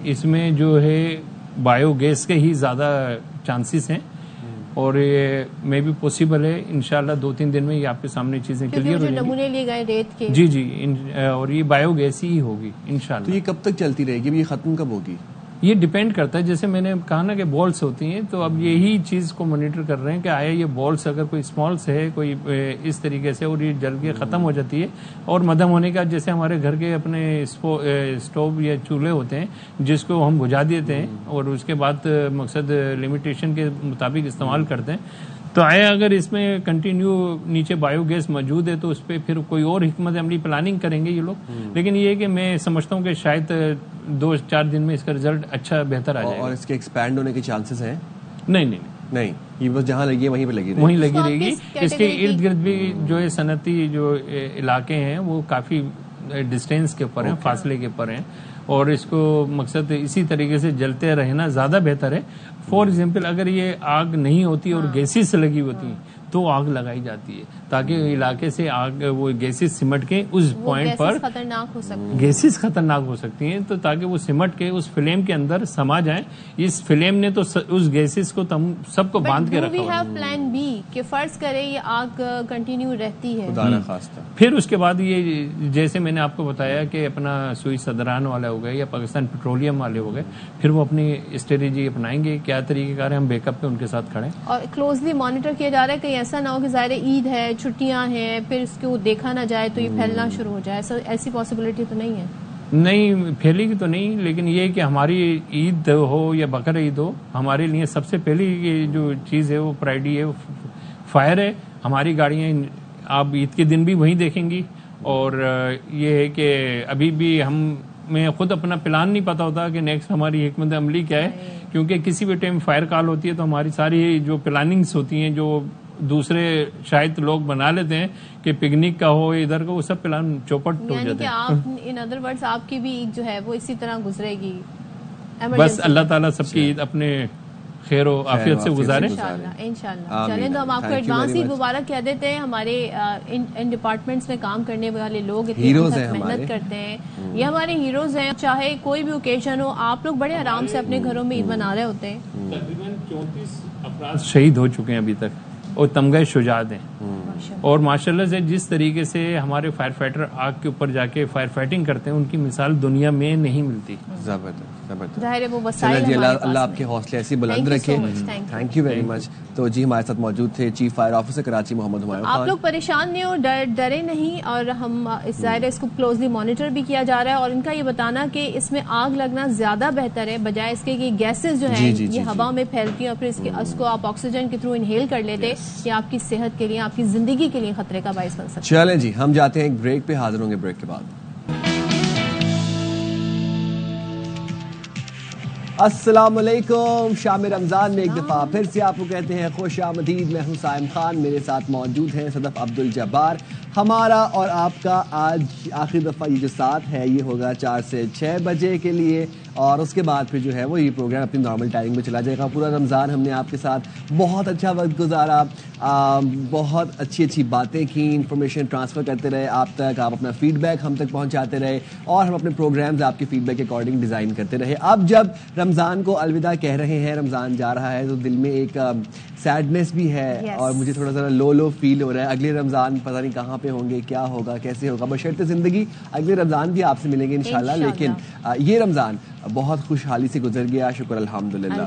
اس میں جو ہے بایو گیس کے ہی زیادہ چانسز ہیں اور یہ میں بھی پاسبل ہے انشاءاللہ 2-3 دن میں یہ آپ کے سامنے چیزیں کلیئر ہو جائیں گی. نمونے لیے گئے ریت کے. جی اور یہ بایو گیس ہی ہوگی انشاءاللہ. تو یہ کب تک چلتی رہے گی, یہ ختم کب ہوگی؟ یہ ڈیپینڈ کرتا ہے, جیسے میں نے کہا نا کہ بالس ہوتی ہیں تو اب یہی چیز کو مانیٹر کر رہے ہیں کہ آیا یہ بالس اگر کوئی اسمالس ہے کوئی اس طریقے سے اور یہ جل کے ختم ہو جاتی ہے اور مدھم ہونے کا, جیسے ہمارے گھر کے اپنے اسٹوو یا چولہے ہوتے ہیں جس کو ہم بجھا دیتے ہیں اور اس کے بعد مقصد لمیٹیشن کے مطابق استعمال کرتے ہیں. تو آیا اگر اس میں کنٹینیو نیچے بایو گیس موجود ہے تو اس پہ پھر کوئی اور حکمت عملی پلاننگ کریں گے یہ لوگ. لیکن یہ کہ میں سمجھتا ہوں کہ شاید 2-4 دن میں اس کا رزلٹ اچھا بہتر آ جائے گا. اور اس کے ایکسپینڈ ہونے کے چانسز ہیں؟ نہیں, یہ بس جہاں لگی ہے وہیں پہ لگی رہے گی. اس کے ارد گرد بھی جو ہے صنعتی جو علاقے ہیں وہ کافی ڈسٹینس کے اوپر ہیں, فاصلے کے اوپر ہیں اور اس کو مقصد اسی طریقے سے جلتے رہنا زیادہ بہتر ہے. فار ایگزامپل اگر یہ آگ نہیں ہوتی اور گیسز سے لگی ہوتی ہیں تو آگ لگائی جاتی ہے تاکہ علاقے سے آگ وہ گیسز سمٹ کے اس پوائنٹ پر گیسز خطرناک ہو سکتی ہیں تو تاکہ وہ سمٹ کے اس فلیم کے اندر سما جائیں. اس فلیم نے تو اس گیسز کو سب کو باندھ کے رکھا ہوا ہے. پلان بی کہ فرض کرے یہ آگ کنٹینیو رہتی ہے پھر اس کے بعد یہ جیسے میں نے آپ کو بتایا کہ اپنا سوئی صدران والا ہو گئے یا پاکستان پیٹرولیم والے ہو گئے, پھر وہ اپنی اسٹریٹجی اپنائیں گے کیا طریقہ کار ہے, ہم بیک اپ پہ ان کے ساتھ کھڑے ہیں اور کلوزلی مانیٹر کیا جا رہا ہے کہ ایسا نہ ہو کہ ظاہر عید ہے, چھٹیاں ہیں, پھر اس کو دیکھا نہ جائے تو یہ پھیلنا شروع ہو جائے. ایسی پاسبلٹی تو نہیں ہے؟ نہیں پھیلے گی تو نہیں, لیکن یہ کہ ہماری عید ہو یا بقر عید ہو ہمارے لیے سب سے پہلی یہ جو چیز ہے وہ پرائڈی ہے, فائر ہے. ہماری گاڑیاں آپ عید کے دن بھی وہیں دیکھیں گی اور یہ ہے کہ ابھی بھی میں خود اپنا پلان نہیں پتا ہوتا کہ نیکسٹ ہماری حکمت عملی کیا ہے, کیونکہ کسی بھی ٹائم فائر کال ہوتی ہے تو ہماری ساری جو پلاننگز ہوتی ہیں جو دوسرے شاید لوگ بنا لیتے ہیں کہ پکنک کا ہو ادھر کا, وہ سب پلان چوپٹ ہو جاتے ہیں. آپ ان ادر ورڈز آپ کی بھی عید جو ہے وہ اسی طرح گزرے گی. بس اللہ تعالیٰ سب کی عید اپنے خیر و عافیت سے گزارے انشاءاللہ. چلیں تو ہم آپ کو ایڈوانس عید مبارک کہہ دیتے ہیں. ہمارے ان ڈپارٹمنٹس میں کام کرنے والے لوگ اتنی محنت کرتے ہیں, یہ ہمارے ہیروز ہیں. چاہے کوئی بھی اوکیزن ہو آپ لوگ بڑے آرام سے اپنے گھروں میں عید منا رہے ہوتے ہیں. تقریباً 34 افراد شہید ہو چکے ہیں ابھی تک اور تمغہ شجاعت ہیں. اور ماشاءاللہ سے جس طریقے سے ہمارے فائر فائٹر آگ کے اوپر جا کے فائر فائٹنگ کرتے ہیں ان کی مثال دنیا میں نہیں ملتی. اللہ آپ کے حوصلے ایسی بلند رکھے. تھینک یو ویری مچ. تو جی ہمارے ساتھ موجود تھے چیف فائر آفیسر کراچی محمد ہمایوں خان. آپ لوگ پریشان نہیں ہو, ڈرے نہیں, اور ہم ظاہر اس کو کلوزلی مانیٹر بھی کیا جا رہا ہے. اور ان کا یہ بتانا کہ اس میں آگ لگنا زیادہ بہتر ہے بجائے اس کے کہ گیسز جو ہیں یہ ہوا میں پھیلتی ہیں اور پھر اس کو آپ آکسیجن کے تھرو انہیل کر لیتے, یہ آپ کی صحت کے لیے آپ کی زندگی کے لیے خطرے کا باعث بن سکتا ہے. چلیں جی ہم جاتے ہیں ایک بریک پہ, حاضر ہوں گے بریک کے بعد. السلام علیکم. شام رمضان میں ایک دفعہ پھر سے آپ کو کہتے ہیں خوش آمدید. میں ہوں سائم خان, میرے ساتھ موجود ہیں صدف عبد الجبار. ہمارا اور آپ کا آج آخری دفعہ یہ جو ساتھ ہے یہ ہوگا 4 سے 6 بجے کے لیے, اور اس کے بعد پھر جو ہے وہ یہ پروگرام اپنی نارمل ٹائمنگ میں چلا جائے گا. پورا رمضان ہم نے آپ کے ساتھ بہت اچھا وقت گزارا, بہت اچھی باتیں کی, انفارمیشن ٹرانسفر کرتے رہے آپ تک, آپ اپنا فیڈ بیک ہم تک پہنچاتے رہے اور ہم اپنے پروگرامز آپ کے فیڈ بیک کے اکارڈنگ ڈیزائن کرتے رہے. اب جب رمضان کو الوداع کہہ رہے ہیں, رمضان جا رہا ہے, تو دل میں ایک سیڈنس بھی ہے اور مجھے تھوڑا ذرا لو فیل ہو رہا ہے. اگلے رمضان پتہ نہیں کہاں پہ ہوں گے, کیا ہوگا, کیسے ہوگا. بشرط زندگی اگلے رمضان بھی آپ سے ملیں گے انشاءاللہ. لیکن یہ رمضان بہت خوشحالی سے گزر گیا, شکر الحمدللہ.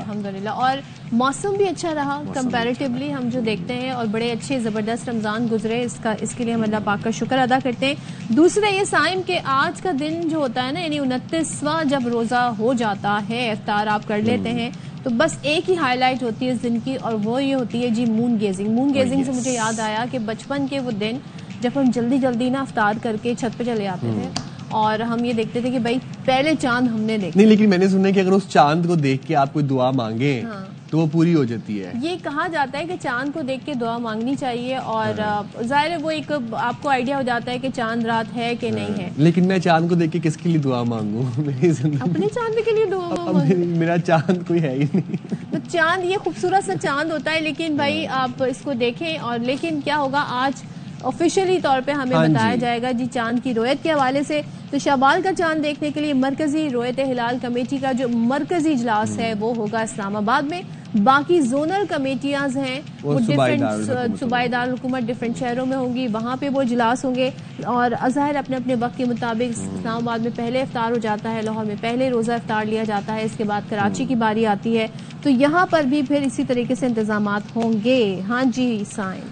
اور موسم بھی اچھا رہا کمپیریٹیولی ہم جو دیکھتے ہیں, اور بڑے اچھے زبردست رمضان گزرے. اس کے لیے ہم اللہ پاک کا شکر ادا کرتے ہیں. دوسرا یہ سائم کہ آج کا دن جو ہوتا ہے نا، یعنی 29واں جب روزہ ہو جاتا ہے، افطار آپ کر لیتے ہیں، تو بس ایک ہی ہائی لائٹ ہوتی ہے اس دن کی، اور وہ یہ ہوتی ہے جی مون گیزنگ. مون گیزنگ سے مجھے یاد آیا کہ بچپن کے وہ دن جب ہم جلدی جلدی نا افطار کر کے چھت پہ چلے آتے تھے اور ہم یہ دیکھتے تھے کہ بھائی پہلے چاند ہم نے دیکھا. نہیں، لیکن میں نے سنا کہ اگر اس چاند کو دیکھ کے آپ کوئی دعا مانگیں تو وہ پوری ہو جاتی ہے. یہ کہا جاتا ہے کہ چاند کو دیکھ کے دعا مانگنی چاہیے، اور ظاہر ہے وہ ایک آپ کو آئیڈیا ہو جاتا ہے کہ چاند رات ہے کہ نہیں ہے. لیکن میں چاند کو دیکھ کے کس کے لیے دعا مانگوں؟ اپنے چاند کے لیے دعا مانگو. میرا چاند کوئی ہے ہی نہیں. تو چاند یہ خوبصورت سا چاند ہوتا ہے، لیکن بھائی آپ اس کو دیکھیں. اور لیکن کیا ہوگا، آج آفیشیلی طور پہ ہمیں بتایا جائے گا جی چاند کی رویت کے حوالے سے. تو شوال کا چاند دیکھنے کے لیے مرکزی رویت ہلال کمیٹی کا جو مرکزی اجلاس ہے وہ ہوگا اسلام آباد میں. باقی زونل کمیٹیاں ہیں وہ ڈفرینٹ صوبائی دارالحکومت ڈفرینٹ شہروں میں ہوں گی، وہاں پہ وہ اجلاس ہوں گے. اور اظہر اپنے اپنے وقت کے مطابق اسلام آباد میں پہلے افطار ہو جاتا ہے، لاہور میں پہلے روزہ افطار لیا جاتا ہے، اس کے بعد کراچی کی باری آتی ہے. تو یہاں پر بھی پھر اسی طریقے سے انتظامات ہوں گے. ہاں جی سائن.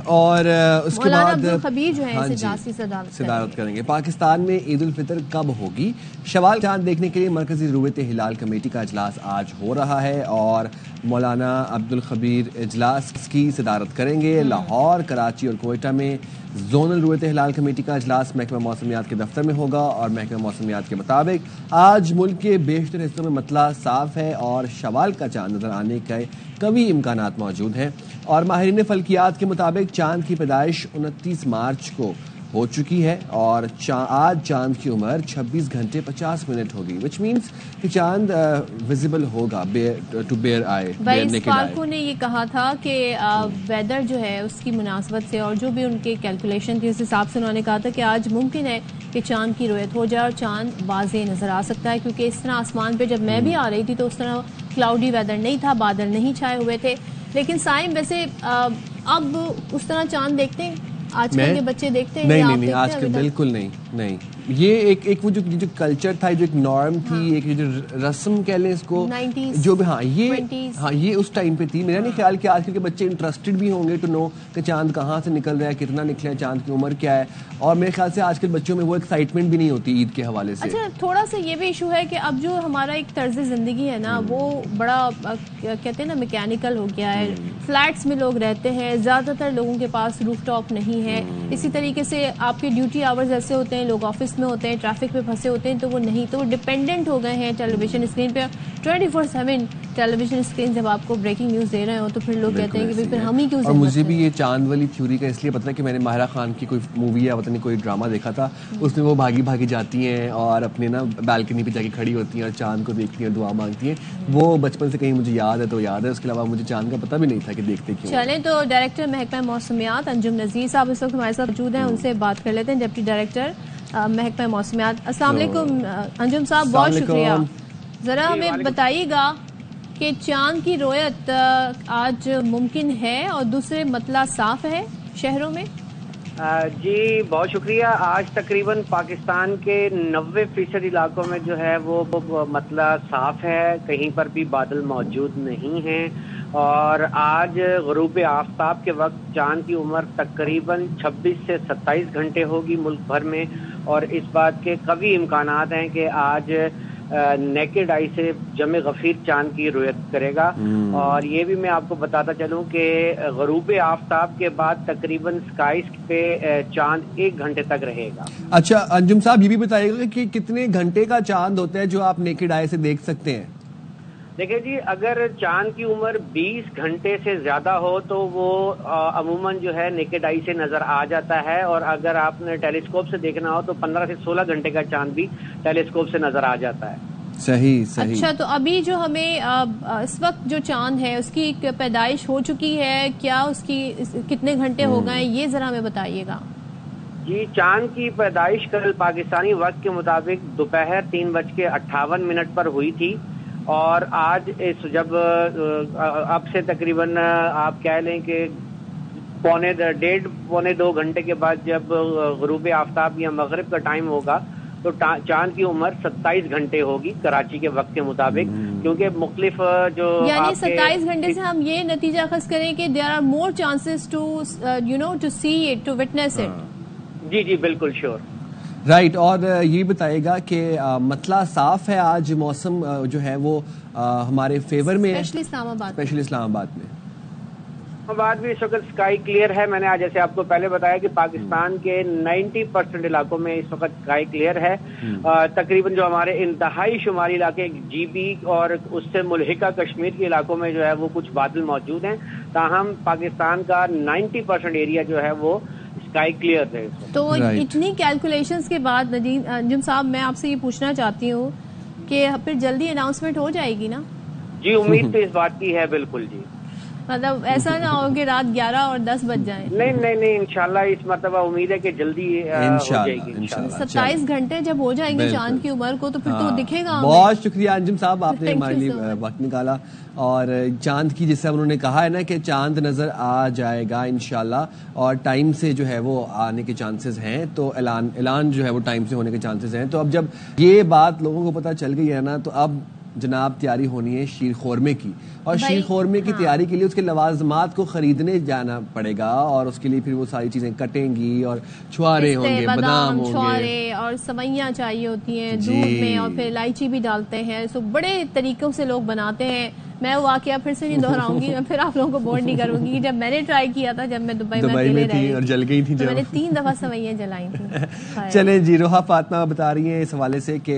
اور اس کے بعد خبیر جو ہے صدارت کریں گے. پاکستان میں عید الفطر کب ہوگی؟ شوال چاند دیکھنے کے لیے مرکزی رویت ہلال کمیٹی کا اجلاس آج ہو رہا ہے اور مولانا عبدالخبیر اجلاس کی صدارت کریں گے. لاہور، کراچی اور کوئٹہ میں زونل رویت ہلال کمیٹی کا اجلاس محکمہ موسمیات کے دفتر میں ہوگا، اور محکمہ موسمیات کے مطابق آج ملک کے بیشتر حصوں میں مطلع صاف ہے اور شوال کا چاند نظر آنے کے قوی امکانات موجود ہیں. اور ماہرین فلکیات کے مطابق چاند کی پیدائش 29 مارچ کو ہو چکی ہے اور آج چاند کی عمر 26 گھنٹے 50 منٹ ہوگی، وچ مینس کہ چاند ویزیبل ہوگا ٹو بیئر آئی. فالکو نے یہ کہا تھا کہ ویدر جو ہے اس کی مناسبت سے اور جو بھی ان کے کیلکولیشن کے اس حساب سے انہوں نے کہا تھا کہ آج ممکن ہے کہ چاند کی رویت ہو جائے اور چاند واضح نظر آ سکتا ہے، کیونکہ اس طرح آسمان پہ جب میں بھی آ رہی تھی تو اس طرح کلاؤڈی ویدر نہیں تھا، بادل نہیں چھائے ہوئے تھے. لیکن سائم ویسے اب اس طرح چاند دیکھتے ہیں آج کل کے بچے دیکھتے ہیں؟ نہیں آج کل بالکل نہیں. یہ ایک وہ جو کلچر تھا، جو ایک نارم تھی، ایک جو رسم کہہ لیں اس کو، جو بھی یہ اس ٹائم پہ تھی. میرا نہیں خیال کہ آج کل کے بچے انٹرسٹڈ بھی ہوں گے ٹو نو کہ چاند کہاں سے نکل رہا ہے، کتنا نکلا ہے، چاند کی عمر کیا ہے. اور میرے خیال سے آج کل بچوں میں وہ ایکسائٹمنٹ بھی نہیں ہوتی عید کے حوالے سے. اچھا تھوڑا سا یہ بھی ایشو ہے کہ اب جو ہمارا ایک طرز زندگی ہے نا وہ بڑا کہتے ہیں نا میکینیکل ہو گیا ہے. فلیٹس میں لوگ رہتے ہیں، زیادہ تر لوگوں کے پاس روف ٹاپ نہیں ہے. اسی طریقے سے آپ کے ڈیوٹی آورز ایسے ہوتے ہیں، لوگ آفس میں ہوتے ہیں، ٹریفک پہ پھنسے ہوتے ہیں، تو وہ نہیں، تو وہ ڈپینڈنٹ ہو گئے ہیں ٹیلی ویژن اسکرین پہ. 24/7 ٹیلی ویژن اسکرین جب آپ کو بریکنگ نیوز دے رہے ہو تو پھر لوگ کہتے ہیں کہ پھر ہم ہی کیوں. اور مجھے بھی یہ چاند والی تھیوری کا اس لیے پتہ ہے کہ میں نے ماہرہ خان کی کوئی مووی یا پتہ نہیں کوئی ڈرامہ دیکھا تھا، اس میں وہ بھاگی جاتی ہیں اور اپنے نا بالکنی پہ جا کے کھڑی ہوتی ہیں اور چاند کو دیکھتی ہیں، دعا مانگتی ہیں. وہ بچپن سے کہیں مجھے یاد ہے تو یاد ہے، اس کے علاوہ مجھے چاند کا پتہ بھی نہیں تھا کہ دیکھتے کیوں. چلیں تو ڈائریکٹر محکمہ موسمیات انجم نذیر صاحب اس وقت ہمارے ساتھ موجود ہیں، ان سے بات کر لیتے ہیں. ڈپٹی ڈائریکٹر محکمہ موسمیات، السلام علیکم انجم صاحب، بہت شکریہ. ذرا ہمیں بتائیے گا کہ چاند کی رویت آج ممکن ہے اور دوسرے مطلع صاف ہے شہروں میں؟ جی بہت شکریہ. آج تقریباً پاکستان کے 90% علاقوں میں جو ہے وہ مطلع صاف ہے، کہیں پر بھی بادل موجود نہیں ہیں. اور آج غروب آفتاب کے وقت چاند کی عمر تقریباً 26 سے 27 گھنٹے ہوگی ملک بھر میں. اور اس بات کے قوی امکانات ہیں کہ آج نیکڈ آئی سے جمع غفیر چاند کی رویت کرے گا. اور یہ بھی میں آپ کو بتاتا چلوں کہ غروب آفتاب کے بعد تقریباً سکائز پہ چاند 1 گھنٹے تک رہے گا. اچھا انجم صاحب یہ بھی بتائیے گا کہ کتنے گھنٹے کا چاند ہوتا ہے جو آپ نیکڈ آئی سے دیکھ سکتے ہیں؟ دیکھیں جی، اگر چاند کی عمر 20 گھنٹے سے زیادہ ہو تو وہ عموماً جو ہے نیکڈ آئی سے نظر آ جاتا ہے. اور اگر آپ نے ٹیلیسکوپ سے دیکھنا ہو تو 15 سے 16 گھنٹے کا چاند بھی ٹیلیسکوپ سے نظر آ جاتا ہے. صحیح. اچھا تو ابھی جو ہمیں اس وقت جو چاند ہے اس کی ایک پیدائش ہو چکی ہے کیا؟ اس کی کتنے گھنٹے ہو گئے یہ ذرا ہمیں بتائیے گا. جی چاند کی پیدائش کل پاکستانی وقت کے مطابق دوپہر 3:58 پر ہوئی تھی. اور آج جب اب سے تقریباً آپ کہہ لیں کہ 1.5-2 گھنٹے کے بعد جب غروب آفتاب یا مغرب کا ٹائم ہوگا تو چاند کی عمر 27 گھنٹے ہوگی کراچی کے وقت کے مطابق. کیونکہ مختلف جو یعنی 27 گھنٹے سے ہم یہ نتیجہ اخذ کریں کہ there are more chances to see it, to witness it. جی جی بالکل شیور. رائٹ. اور یہ بتائے گا کہ مطلع صاف ہے آج, موسم جو ہے وہ ہمارے فیور میں ہے, اسپیشلی اسلام آباد میں. بھی اس وقت اسکائی کلیئر ہے. میں نے آج جیسے آپ کو پہلے بتایا کہ پاکستان کے 90% علاقوں میں اس وقت اسکائی کلیئر ہے. تقریباً جو ہمارے انتہائی شمالی علاقے جی بی اور اس سے ملحقہ کشمیر کے علاقوں میں جو ہے وہ کچھ بادل موجود ہیں, تاہم پاکستان کا 90% ایریا جو ہے وہ اسکائی کلیئر ہے. تو اتنی کیلکولیشنز کے بعد انجم صاحب میں آپ سے یہ پوچھنا چاہتی ہوں کہ پھر جلدی اناؤنسمنٹ ہو جائے گی نا؟ جی امید تو اس بات کی ہے بالکل. جی مطلب ایسا نہ ہو کہ رات 11 اور 10 بج جائیں. نہیں انشاءاللہ اس مرتبہ امید ہے کہ جلدی ہو جائے گی. 27 گھنٹے جب ہو جائیں گے چاند کی عمر کو تو پھر تو دکھے گا. بہت شکریہ انجم صاحب, آپ نے ہمارے لیے وقت نکالا. اور چاند کی جس سے انہوں نے کہا ہے نا کہ چاند نظر آ جائے گا انشاءاللہ, اور ٹائم سے جو ہے وہ آنے کے چانسز ہیں, تو اعلان جو ہے وہ ٹائم سے ہونے کے چانسز ہیں. تو اب جب یہ بات لوگوں کو پتہ چل گئی ہے نا, تو اب جناب تیاری ہونی ہے شیر خورمے کی, اور شیر خورمے کی تیاری کے لیے اس کے لوازمات کو خریدنے جانا پڑے گا, اور اس کے لیے پھر وہ ساری چیزیں کٹیں گی, اور چھوارے ہوں گے, بادام ہوں گے, اور سوئیاں چاہیے ہوتی ہیں دودھ میں, اور پھر الائچی بھی ڈالتے ہیں. سو بڑے طریقوں سے لوگ بناتے ہیں. میں وہ واقعہ پھر سے نہیں دہراؤں گی, میں پھر آپ لوگوں کو بور نہیں کروں گی. جب میں نے ٹرائی کیا تھا, جب میں دبئی میں تھی اور جل گئی تھی, میں نے 3 دفعہ سوئیاں جلائی تھیں. چلیں جی, روحا فاطمہ بتا رہی ہیں اس حوالے سے کہ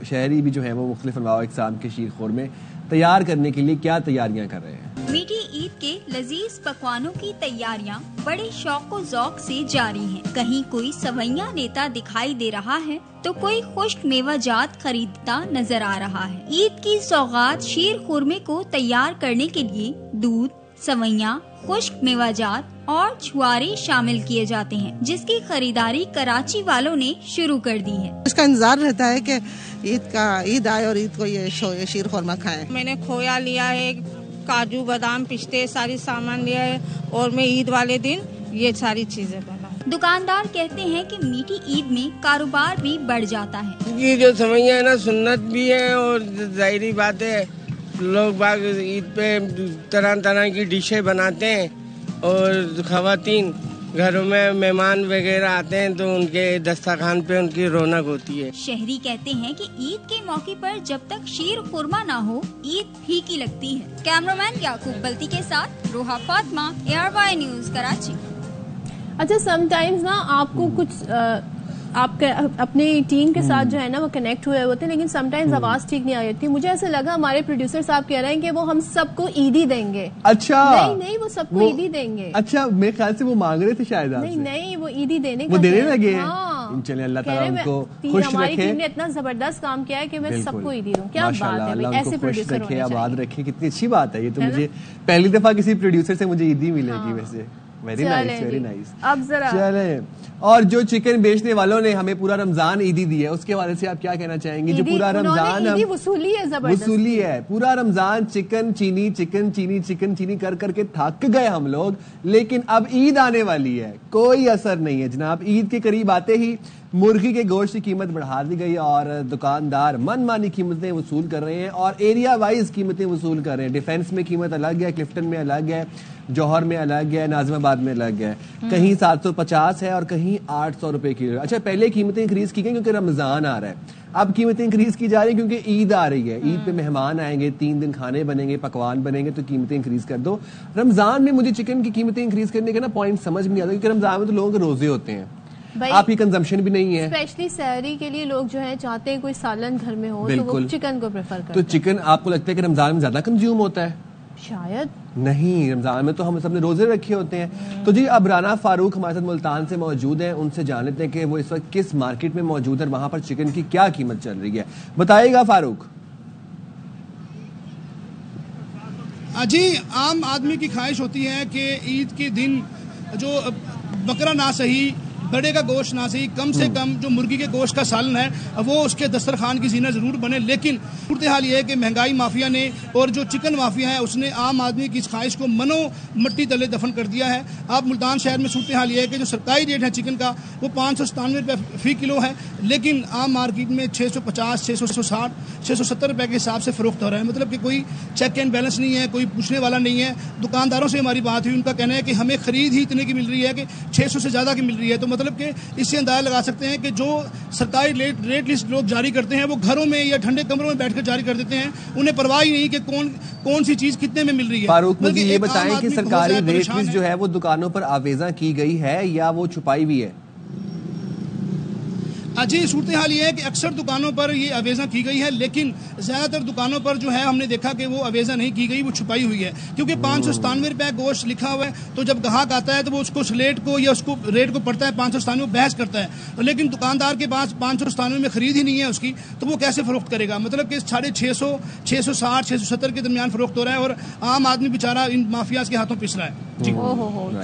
شہری بھی جو ہیں وہ مختلف انواع اقسام کے شیر خورمے تیار کرنے کے لیے کیا تیاریاں کر رہے ہیں. میٹھی عید کے لذیذ پکوانوں کی تیاریاں بڑے شوق و ذوق سے جاری ہیں. کہیں کوئی سوئیاں لیتا دکھائی دے رہا ہے تو کوئی خشک میوہ جات خریدتا نظر آ رہا ہے. عید کی سوغات شیر خورمے کو تیار کرنے کے لیے دودھ, سوئیاں, خشک میوہ جات اور چھوارے شامل کیے جاتے ہیں, جس کی خریداری کراچی والوں نے شروع کر دی ہے. اس کا انتظار رہتا ہے کہ عید آئے اور عید کو یہ شیر خورمہ کھائیں. میں نے کھویا لیا ہے, کاجو بادام پستے ساری سامان لیا ہے, اور میں عید والے دن یہ ساری چیزیں بنا. دکاندار کہتے ہیں کہ میٹھی عید میں کاروبار بھی بڑھ جاتا ہے. یہ جو سوئیاں ہے نا سنت بھی ہے, اور ظاہری بات ہے لوگ باغ عید پہ طرح طرح کی ڈشیں بناتے ہیں, اور خواتین گھروں میں مہمان وغیرہ آتے ہیں تو ان کے دسترخوان پہ ان کی رونق ہوتی ہے. شہری کہتے ہیں کہ عید کے موقع پر جب تک شیر خورمہ نہ ہو عید پھیکی لگتی ہے. کیمرامین یعقوب بلتی کے ساتھ روحا فاطمہ, ARY نیوز کراچی. اچھا سم ٹائمز نا آپ کو کچھ آپ اپنی ٹیم کے ساتھ جو ہے نا وہ کنیکٹ ہوئے ہوتے ہیں, لیکن سم ٹائمز آواز ٹھیک نہیں آ رہی ہوتی. مجھے ایسا لگا ہمارے پروڈیوسر صاحب کہہ رہے ہیں کہ وہ ہم سب کو عیدی دیں گے. اچھا نہیں وہ سب کو عیدی دیں گے. اچھا میرے خیال سے وہ مانگ رہے تھے شاید. نہیں وہ عیدی دینے وہ دینے لگے. چلیں اللہ تعالیٰ ان کو خوش رکھے. ہماری ٹیم نے اتنا زبردست کام کیا ہے کہ میں سب کو عیدی دوں. کیا بات ہے, ایسے پروڈیوسر رکھے, آباد رکھے, کتنی اچھی بات ہے. یہ تو مجھے پہلی دفعہ کسی پروڈیوسر سے مجھے عیدی ملے گی. ویسے ویری نائس. اب ذرا چلیں, اور جو چکن بیچنے والوں نے ہمیں پورا رمضان عیدی دی ہے اس کے حوالے سے آپ کیا کہنا چاہیں گے؟ جو پورا رمضان وصولی ہے, پورا رمضان چکن چینی کر کے تھک گئے ہم لوگ, لیکن اب عید آنے والی ہے, کوئی اثر نہیں ہے جناب. عید کے قریب آتے ہی مرغی کے گوشت کی قیمت بڑھا دی گئی, اور دکاندار من مانی قیمتیں وصول کر رہے ہیں, اور ایریا وائز قیمتیں وصول کر رہے ہیں. ڈیفینس میں قیمت الگ ہے, کلفٹن میں الگ ہے, جوہر میں الگ ہے, ناظم آباد میں الگ ہے, کہیں 750 ہے اور کہیں 800 روپے کلو. اچھا پہلے قیمتیں انکریز کی گئی کیونکہ رمضان آ رہا ہے, اب قیمتیں انکریز کی جا رہی ہیں کیونکہ عید آ رہی ہے. عید پہ مہمان آئیں گے, 3 دن کھانے بنیں گے, پکوان بنیں گے, تو قیمتیں انکریز کر دو. رمضان میں مجھے چکن کی قیمتیں انکریز کرنے کا نا پوائنٹ سمجھ میں نہیں آتا, کیونکہ رمضان میں تو لوگوں کے روزے ہوتے ہیں, آپ کی کنزمپشن بھی نہیں ہے. اسپیشلی سحری کے لیے لوگ جو ہے چاہتے ہیں کوئی سالن گھر میں ہو, تو وہ چکن کو پریفر کرتے ہیں. تو چکن آپ کو لگتا ہے کہ رمضان میں زیادہ کنزیوم ہوتا ہے؟ شاید نہیں, رمضان میں تو ہم سب نے روزے رکھے ہوتے ہیں. تو جی اب رانا فاروق ہمارے ساتھ ملتان سے موجود ہیں, ان سے جان لیتے ہیں کہ وہ اس وقت کس مارکیٹ میں موجود ہے, وہاں پر چکن کی کیا قیمت چل رہی ہے. بتائیے گا فاروق. جی عام آدمی کی خواہش ہوتی ہے کہ عید کے دن جو بکرا نہ صحیح, بڑے کا گوشت نہ صحیح, کم سے کم جو مرغی کے گوشت کا سالن ہے وہ اس کے دسترخوان کی زینت ضرور بنے. لیکن صورتحال یہ ہے کہ مہنگائی مافیا نے اور جو چکن مافیا ہے اس نے عام آدمی کی اس خواہش کو منو مٹی تلے دفن کر دیا ہے. آپ ملتان شہر میں صورتحال یہ ہے کہ جو سرکاری ریٹ ہے چکن کا وہ 597 روپے فی کلو ہے, لیکن عام مارکیٹ میں 650, 660, 670 روپے کے حساب سے فروخت ہو رہا ہے. مطلب کہ کوئی چیک اینڈ بیلنس نہیں ہے, کوئی پوچھنے والا نہیں ہے. دکانداروں سے ہماری بات ہوئی, ان کا کہنا ہے کہ ہمیں خرید ہی اتنے کی مل رہی ہے کہ 600 سے زیادہ کی مل رہی ہے. تو مطلب کہ اس سے اندازہ لگا سکتے ہیں کہ جو سرکاری ریٹ لسٹ لوگ جاری کرتے ہیں وہ گھروں میں یا ٹھنڈے کمروں میں بیٹھ کر جاری کر دیتے ہیں, انہیں پرواہ ہی نہیں کہ کون سی چیز کتنے میں مل رہی ہے. فاروق مجھے یہ بتائیں کہ سرکاری ریٹ لسٹ جو ہے وہ دکانوں پر آویزاں کی گئی ہے یا وہ چھپائی ہوئی ہے؟ جی صورتحال یہ ہے کہ اکثر دکانوں پر یہ آویزاں کی گئی ہے, لیکن زیادہ تر دکانوں پر جو ہے ہم نے دیکھا کہ وہ آویزاں نہیں کی گئی, وہ چھپائی ہوئی ہے. کیونکہ 597 روپے گوشت لکھا ہوا ہے, تو جب گاہک آتا ہے تو وہ اس کو سلیٹ کو یا اس کو ریٹ کو پڑھتا ہے 597 بحث کرتا ہے, لیکن دکاندار کے پاس 597 میں خرید ہی نہیں ہے اس کی, تو وہ کیسے فروخت کرے گا؟ مطلب کہ 650, 660, 670 کے درمیان فروخت ہو رہا ہے اور عام آدمی بیچارہ ان مافیاز کے ہاتھوں پس رہا ہے. جی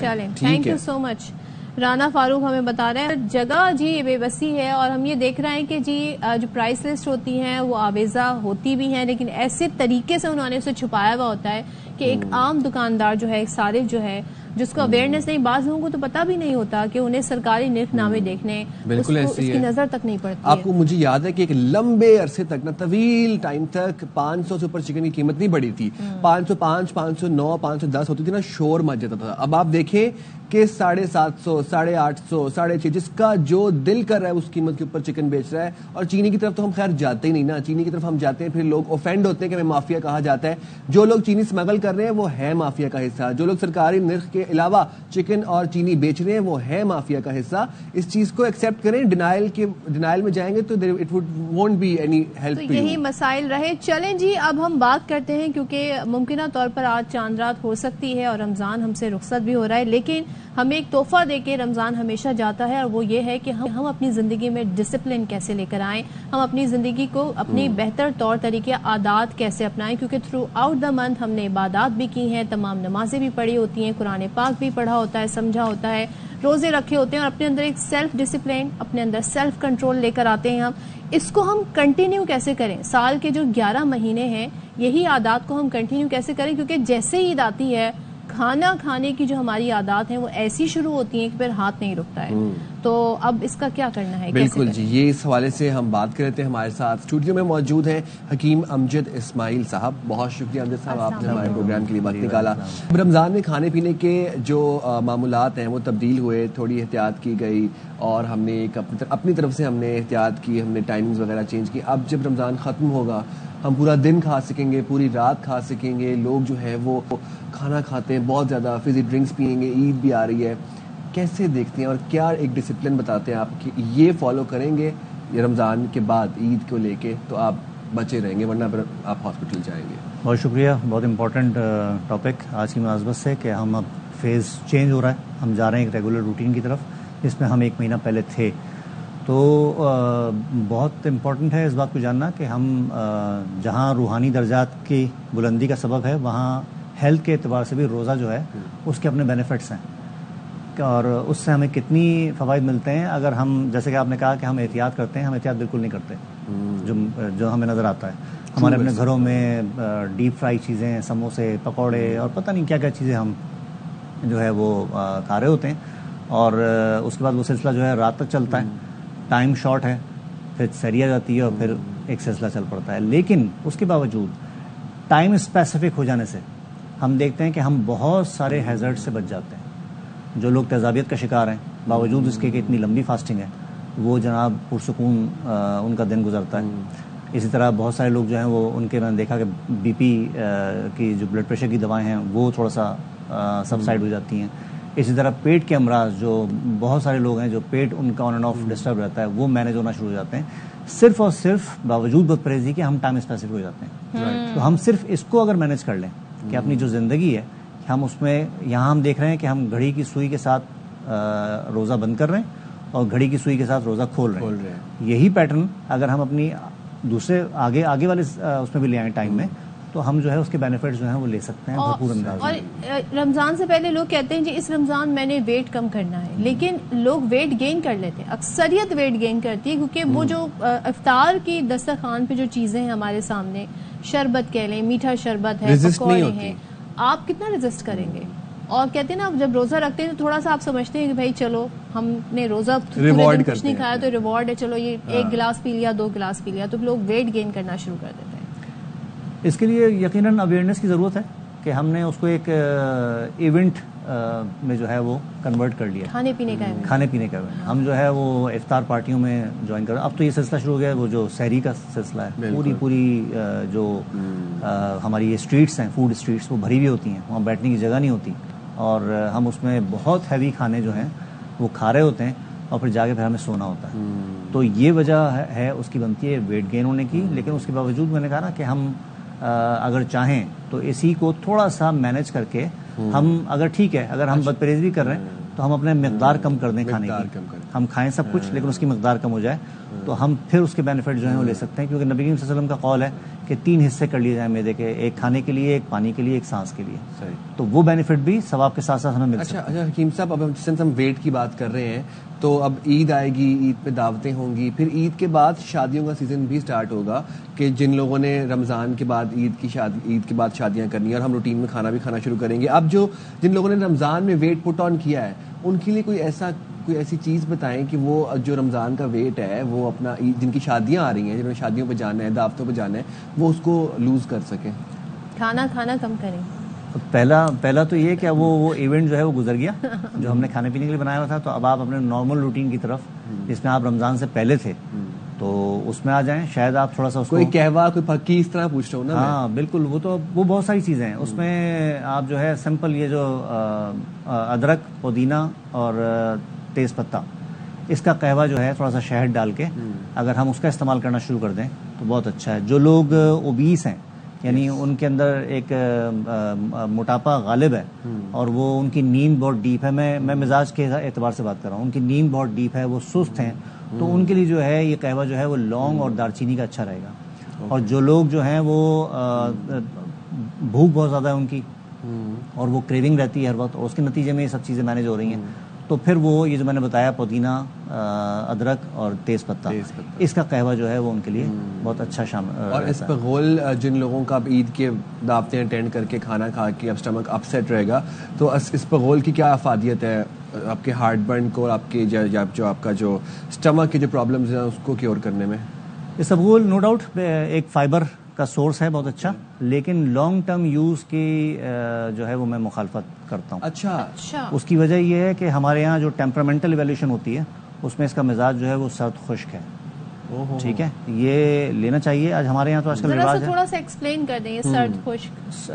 چلیں, تھینک یو سو مچ. رانا فاروق ہمیں بتا رہے ہیں جگہ جی بے بسی ہے, اور ہم یہ دیکھ رہے ہیں کہ جی جو پرائس لسٹ ہوتی ہیں وہ آویزہ ہوتی بھی ہیں, لیکن ایسے طریقے سے انہوں نے اسے چھپایا ہوا ہوتا ہے کہ ایک عام دکاندار جو ہے, ایک صارف جو ہے, جس کو اویئرنیس نہیں, بعض لوگوں کو تو پتہ بھی نہیں ہوتا کہ انہیں سرکاری نرخ نامے دیکھنے اس کی نظر تک نہیں پڑتی. آپ کو مجھے یاد ہے کہ ایک لمبے عرصے تک, طویل ٹائم تک 500 سے اوپر چکن کی قیمت نہیں بڑھی تھی, 505, 509, 510 ہوتی تھی نا, شور مچ جاتا تھا. اب آپ دیکھیں کہ 750, 850, 650, جس کا جو دل کر رہا ہے اس قیمت کے اوپر چکن بیچ رہا ہے. اور چینی کی طرف تو ہم خیر جاتے ہی نہیں نا, چینی کی طرف ہم جاتے ہیں پھر لوگ اوفینڈ ہوتے ہیں کہ ہمیں مافیا کہا جاتا ہے. جو لوگ چینی اسمگل کر رہے ہیں وہ ہے مافیا کا حصہ, جو لوگ سرکاری نرخ کے علاوہ چکن اور چینی بیچ رہے ہیں وہ ہے مافیا کا حصہ. اس چیز کو ایکسیپٹ کریں, ڈینائل میں جائیں گے تو it won't be any help. تو یہی مسائل رہے. چلیں جی اب ہم بات کرتے ہیں, کیونکہ ممکنہ طور پر آج چاند رات ہو سکتی ہے اور رمضان ہم سے رخصت بھی ہو رہا ہے, لیکن ہمیں ایک تحفہ دے کے رمضان ہمیشہ جاتا ہے, اور وہ یہ ہے کہ ہم اپنی زندگی میں ڈسپلن کیسے لے کر آئیں, ہم اپنی زندگی کو اپنی بہتر طور طریقے عادات کیسے اپنائیں. کیونکہ تھرو آؤٹ دا منتھ ہم نے عبادات بھی کی ہیں, تمام نمازیں بھی پڑھی ہوتی ہیں, قرآن پاک بھی پڑھا ہوتا ہے, سمجھا ہوتا ہے, روزے رکھے ہوتے ہیں, اور اپنے اندر ایک سیلف ڈسپلن, اپنے اندر سیلف کنٹرول لے کر آتے ہیں. ہم اس کو ہم کنٹینیو کیسے کریں؟ سال کے جو 11 مہینے ہیں یہی عادات کو ہم کنٹینیو کیسے کریں؟ کیونکہ جیسے عید آتی ہے کھانا کھانے کی جو ہماری عادات ہیں وہ ایسی شروع ہوتی ہیں کہ پھر ہاتھ نہیں رکتا ہے. تو اب اس کا کیا کرنا ہے؟ بالکل جی, یہ اس حوالے سے ہم بات کر رہے تھے. ہمارے ساتھ اسٹوڈیو میں موجود ہیں حکیم امجد اسماعیل صاحب. بہت شکریہ امجد صاحب, آپ نے ہمارے پروگرام کے لیے وقت نکالا. رمضان میں کھانے پینے کے جو معمولات ہیں وہ تبدیل ہوئے, تھوڑی احتیاط کی گئی, اور ہم نے ایک اپنی طرف سے ہم نے احتیاط کی, ہم نے ٹائمنگز وغیرہ چینج کی. اب جب رمضان ختم ہوگا ہم پورا دن کھا سکیں گے, پوری رات کھا سکیں گے. لوگ جو ہے وہ کھانا کھاتے ہیں بہت زیادہ, فزی ڈرنکس پئیں گے, عید بھی آ رہی ہے. کیسے دیکھتے ہیں اور کیا ایک ڈسپلن بتاتے ہیں آپ کہ یہ فالو کریں گے یہ رمضان کے بعد عید کو لے کے تو آپ بچے رہیں گے, ورنہ پھر آپ ہاسپٹل جائیں گے؟ بہت شکریہ, بہت امپورٹنٹ ٹاپک آج کی مناسبت سے کہ ہم اب فیز چینج ہو رہا ہے, ہم جا رہے ہیں ایک ریگولر روٹین کی طرف جس میں ہم 1 مہینہ پہلے تھے. تو بہت امپورٹنٹ ہے اس بات کو جاننا کہ ہم جہاں روحانی درجات کی بلندی کا سبب ہے وہاں ہیلتھ کے اعتبار سے بھی روزہ جو ہے اس کے اپنے بینیفٹس ہیں, اور اس سے ہمیں کتنی فوائد ملتے ہیں. اگر ہم جیسے کہ آپ نے کہا کہ ہم احتیاط کرتے ہیں, ہم احتیاط بالکل نہیں کرتے جو ہمیں نظر آتا ہے. ہمارے اپنے گھروں میں ڈیپ فرائی چیزیں, سموسے, پکوڑے اور پتہ نہیں کیا کیا چیزیں ہم جو ہے وہ کھا رہے ہوتے ہیں, اور اس کے بعد وہ سلسلہ جو ہے رات تک چلتا ہے. ٹائم شارٹ ہے, پھر سحری آ جاتی ہے اور پھر ایک سلسلہ چل پڑتا ہے. لیکن اس کے باوجود ٹائم اسپیسیفک ہو جانے سے ہم دیکھتے ہیں کہ ہم بہت سارے ہیزرڈ سے بچ جاتے ہیں. جو لوگ تیزابیت کا شکار ہیں باوجود اس کے کہ اتنی لمبی فاسٹنگ ہے, وہ جناب پرسکون ان کا دن گزرتا ہے. اسی طرح بہت سارے لوگ جو ہیں وہ ان کے میں نے دیکھا کہ بی پی کی جو بلڈ پریشر کی دوائیں ہیں وہ تھوڑا سا سبسائڈ ہو جاتی ہیں. اسی طرح پیٹ کے امراض, جو بہت سارے لوگ ہیں جو پیٹ ان کا آن اینڈ آف ڈسٹرب رہتا ہے, وہ مینیج ہونا شروع ہو جاتے ہیں صرف اور صرف باوجود بد پرہیزی کے ہم ٹائم اسپیسیفک ہو جاتے ہیں. تو ہم صرف اس کو اگر مینیج کر لیں کہ اپنی جو زندگی ہے ہم اس میں, یہاں ہم دیکھ رہے ہیں کہ ہم گھڑی کی سوئی کے ساتھ روزہ بند کر رہے ہیں اور گھڑی کی سوئی کے ساتھ روزہ کھول رہے ہیں. یہی پیٹرن اگر ہم اپنی دوسرے آگے والے اس میں بھی لے آئیں ٹائم میں, تو ہم جو ہے اس کے بینیفٹس جو ہیں وہ لے سکتے ہیں بھرپور انداز میں. اور رمضان سے پہلے لوگ کہتے ہیں جی اس رمضان میں نے ویٹ کم کرنا ہے, لیکن لوگ ویٹ گین کر لیتے ہیں. اکثریت ویٹ گین کرتی ہے کیونکہ وہ جو افطار کی دسترخوان پہ جو چیزیں ہیں ہمارے سامنے, شربت کہہ لیں, میٹھا شربت ہے, پکوڑے ہیں, آپ کتنا ریزسٹ کریں گے؟ اور کہتے ہیں نا جب روزہ رکھتے ہیں تو تھوڑا سا آپ سمجھتے ہیں کہ بھائی چلو ہم نے روزہ کچھ نہیں کھایا تو ریوارڈ ہے, چلو یہ 1 گلاس پی لیا, 2 گلاس پی لیا, تو لوگ ویٹ گین کرنا شروع کر دیتے ہیں. اس کے لیے یقیناً اویئرنیس کی ضرورت ہے کہ ہم نے اس کو ایک ایونٹ میں جو ہے وہ کنورٹ کر لیا, کھانے پینے کا ہم جو ہے وہ افطار پارٹیوں میں جوائن کر. اب تو یہ سلسلہ شروع ہو گیا ہے, وہ جو سحری کا سلسلہ ہے, پوری جو ہماری یہ اسٹریٹس ہیں, فوڈ اسٹریٹس, وہ بھری ہوئی ہوتی ہیں, وہاں بیٹھنے کی جگہ نہیں ہوتی, اور ہم اس میں بہت ہیوی کھانے جو ہیں وہ کھا رہے ہوتے ہیں, اور پھر جا کے پھر ہمیں سونا ہوتا ہے. تو یہ وجہ ہے اس کی بنتی ہے ویٹ گین ہونے کی. لیکن اس کے باوجود میں نے کہا نا کہ ہم اگر چاہیں تو اسی کو تھوڑا سا مینج کر کے ہم, اگر ٹھیک ہے, اگر ہم بد پرہیزی بھی کر رہے ہیں تو ہم اپنے مقدار کم کر دیں کھانے کی, ہم کھائیں سب کچھ لیکن اس کی مقدار کم ہو جائے, تو ہم پھر اس کے بینیفٹ جو ہیں وہ لے سکتے ہیں. کیونکہ نبی کریم صلی اللہ علیہ وسلم کا قول ہے کہ 3 حصے کر لیے جائیں میدے کے, ایک کھانے کے لیے, ایک پانی کے لیے, ایک سانس کے لیے. تو وہ بینیفٹ بھی ثواب کے ساتھ ساتھ ہمیں مل سکتا ہے. اچھا حکیم صاحب, اب سنس ہم ویٹ کی بات کر رہے ہیں تو اب عید آئے گی, عید پہ دعوتیں ہوں گی, پھر عید کے بعد شادیوں کا سیزن بھی سٹارٹ ہوگا کہ جن لوگوں نے رمضان کے بعد عید کے بعد شادیاں کرنی ہیں, اور ہم روٹین میں کھانا بھی کھانا شروع کریں گے. اب جن لوگوں نے رمضان میں ویٹ پٹ آن کیا ہے ان کے لیے کوئی ایسی چیز بتائیں کہ وہ جو رمضان کا ویٹ ہے وہ اپنا, جن کی شادیاں آ رہی ہیں, جنہوں نے شادیوں پہ جانا ہے, دعوتوں پہ جانا ہے, وہ اس کو لوز کر سکیں. کھانا کم کریں. پہلا تو یہ کہ وہ ایونٹ جو ہے وہ گزر گیا جو ہم نے کھانے پینے کے لیے بنایا ہوا تھا. تو اب آپ اپنے نارمل روٹین کی طرف, جس میں آپ رمضان سے پہلے تھے, تو اس میں آ جائیں. شاید آپ تھوڑا سا کوئی کہوا, کوئی پکی, اس طرح پوچھ رہا ہوں نا. ہاں بالکل, وہ بہت ساری چیزیں ہیں اس میں. آپ جو ہے سمپل یہ جو ادرک, پودینہ اور تیز پتہ, اس کا قہوہ جو ہے تھوڑا سا شہد ڈال کے اگر ہم اس کا استعمال کرنا شروع کر دیں تو بہت اچھا ہے. جو لوگ اوبیس ہیں, یعنی ان کے اندر ایک موٹاپا غالب ہے اور وہ ان کی نیند بہت ڈیپ ہے, میں مزاج کے اعتبار سے بات کر رہا ہوں, ان کی نیند بہت ڈیپ ہے, وہ سست ہیں, تو ان کے لیے جو ہے یہ قہوہ جو ہے وہ لونگ اور دار چینی کا اچھا رہے گا. اور جو لوگ جو ہیں وہ بھوک بہت زیادہ ہے ان کی, اور وہ کریونگ رہتی ہے ہر وقت, اور اس کے نتیجے میں یہ سب چیزیں مینیج ہو رہی ہیں, تو پھر وہ یہ جو میں نے بتایا پودینہ, ادرک اور تیز پتہ, اس کا قہوہ جو ہے وہ ان کے لیے بہت اچھا شامل. اور اسپغول, جن لوگوں کا اب عید کے دعوتیں اٹینڈ کر کے کھانا کھا کے اب اسٹمک اپ سیٹ رہے گا, تو اسپغول کی کیا افادیت ہے آپ کے ہارٹ برن کو اور آپ کے جو آپ کا جو اسٹمک کے جو پرابلمز ہیں اس کو کیور کرنے میں؟ اسپغول نو ڈاؤٹ ایک فائبر کا سورس ہے بہت اچھا, لیکن لانگ ٹرم یوز کی جو ہے وہ میں مخالفت کرتا ہوں. اچھا. اس کی وجہ یہ ہے کہ ہمارے یہاں جو ٹیمپرامنٹل ایویلیوشن ہوتی ہے اس میں اس کا مزاج جو ہے وہ سرد خشک ہے. ٹھیک ہے, یہ لینا چاہیے. آج ہمارے یہاں تو آج کل رواج ہے. تھوڑا سا ایکسپلین کر دیں یہ سرد خشک.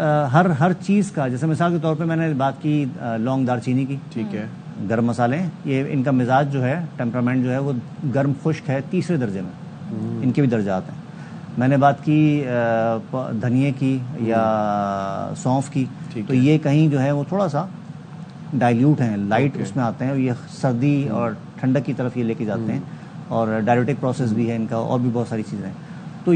ہر چیز کا, جیسے مثال کے طور پہ میں نے بات کی لونگ دار چینی کی, ٹھیک ہے, گرم مسالے, یہ ان کا مزاج جو ہے, ٹیمپرامنٹ جو ہے وہ گرم خشک ہے, 3 درجے میں, ان کے بھی درجات ہیں. میں نے بات کی دھنیے کی یا سونف کی, تو یہ کہیں جو ہے وہ تھوڑا سا ڈائلیوٹ ہیں, لائٹ اس میں آتے ہیں, اور یہ سردی اور ٹھنڈک کی طرف یہ لے کے جاتے ہیں, اور ڈائریوٹک پروسیس بھی ہے ان کا, اور بھی بہت ساری چیزیں ہیں. تو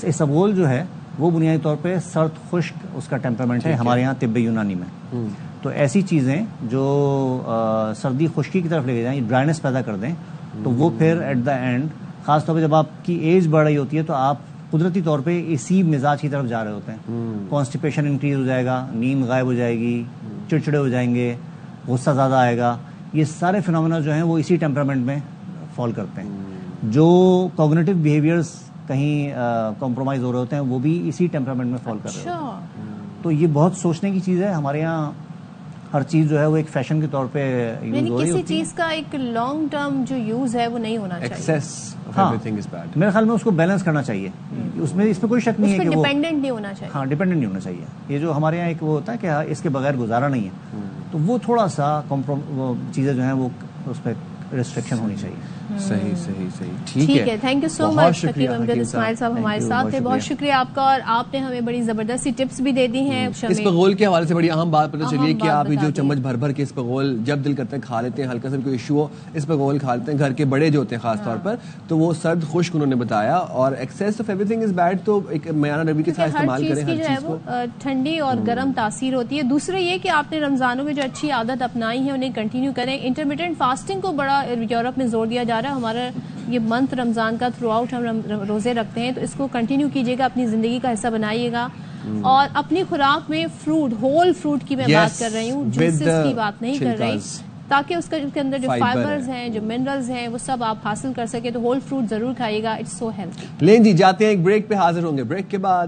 اسبغول جو ہے وہ بنیادی طور پہ سرد خشک اس کا ٹیمپرامنٹ ہے ہمارے یہاں طب یونانی میں. تو ایسی چیزیں جو سردی خشکی کی طرف لے کے جائیں, ڈرائنس پیدا کر دیں, تو وہ پھر ایٹ دا اینڈ, خاص طور پہ جب آپ کی ایج بڑھ رہی ہوتی ہے, تو آپ قدرتی طور پہ اسی مزاج کی طرف جا رہے ہوتے ہیں. کانسٹیپیشن انکریز ہو جائے گا, نیند غائب ہو جائے گی, چڑچڑے ہو جائیں گے, غصہ زیادہ آئے گا. یہ سارے فینومینا جو ہیں وہ اسی ٹیمپرامنٹ میں فال کرتے ہیں. جو کوگنیٹو بیہیویئرز کہیں کمپرومائز ہو رہے ہوتے ہیں وہ بھی اسی ٹیمپرامنٹ میں فال کر رہے ہوتے ہیں. تو یہ بہت سوچنے کی چیز ہے. ہمارے یہاں ہر چیز جو ہے وہ ایک فیشن کے طور پہ یوز ہو رہی ہوتی ہے. کسی چیز کا ایک لانگ ٹرم جو یوز ہے وہ نہیں ہونا چاہیے. میرے خیال میں اس کو بیلنس کرنا چاہیے. اس میں کوئی شک نہیں ہے کہ وہ ڈیپینڈنٹ نہیں ہونا چاہیے. ہاں, ڈیپینڈنٹ نہیں ہونا چاہیے. یہ جو ہمارے یہاں ایک وہ ہوتا ہے کہ اس کے بغیر گزارا نہیں ہے, تو وہ تھوڑا سا چیزیں جو ہیں وہ اس پہ ریسٹرکشن ہونی چاہیے. صحیح. ٹھیک ہے, تھینک یو سو مچ حکیم امجد اسماعیل صاحب ہمارے ساتھ تھے. بہت شکریہ آپ کا, اور آپ نے ہمیں بڑی زبردست ٹپس بھی دے دی ہیں. اسپغول کے حوالے سے بڑی اہم بات پتہ چلی کہ آپ جو چمچ بھر کے اسپغول جب دل کرتے ہیں کھا لیتے ہیں, ہلکا سا کوئی ایشو ہو اسپغول کھا لیتے ہیں, گھر کے بڑے جو ہوتے ہیں خاص طور پر, تو وہ سرد خشک انہوں نے بتایا. اور access of every thing is bad, تو ایک معیارہ نبی کے ساتھ استعمال کریں ہر چیز کو. ٹھنڈی اور گرم تاثیر ہوتی ہے. دوسرا یہ کہ آپ نے رمضانوں میں جو اچھی عادت اپنائی ہے انہیں کنٹینیو کریں. انٹرمیڈینٹ فاسٹنگ کو بڑا یورپ میں زور دیا جا رہا ہے. ہمارا یہ منتھ رمضان کا تھرو آؤٹ ہم روزے رکھتے ہیں, تو اس کو کنٹینیو کیجیے گا, اپنی زندگی کا حصہ بنائیے گا. اور اپنی خوراک میں فروٹ, ہول فروٹ کی میں بات کر رہی ہوں, جوسز کی بات نہیں کر رہی, تاکہ اس کے اندر جو فائبرز ہیں, جو منرلز ہیں, وہ سب آپ حاصل کر سکیں. تو ہول فروٹ ضرور کھائیے گا, اٹس سو ہیلتھی. لیں جی, جاتے ہیں ایک بریک پہ, حاضر ہوں گے بریک کے بعد.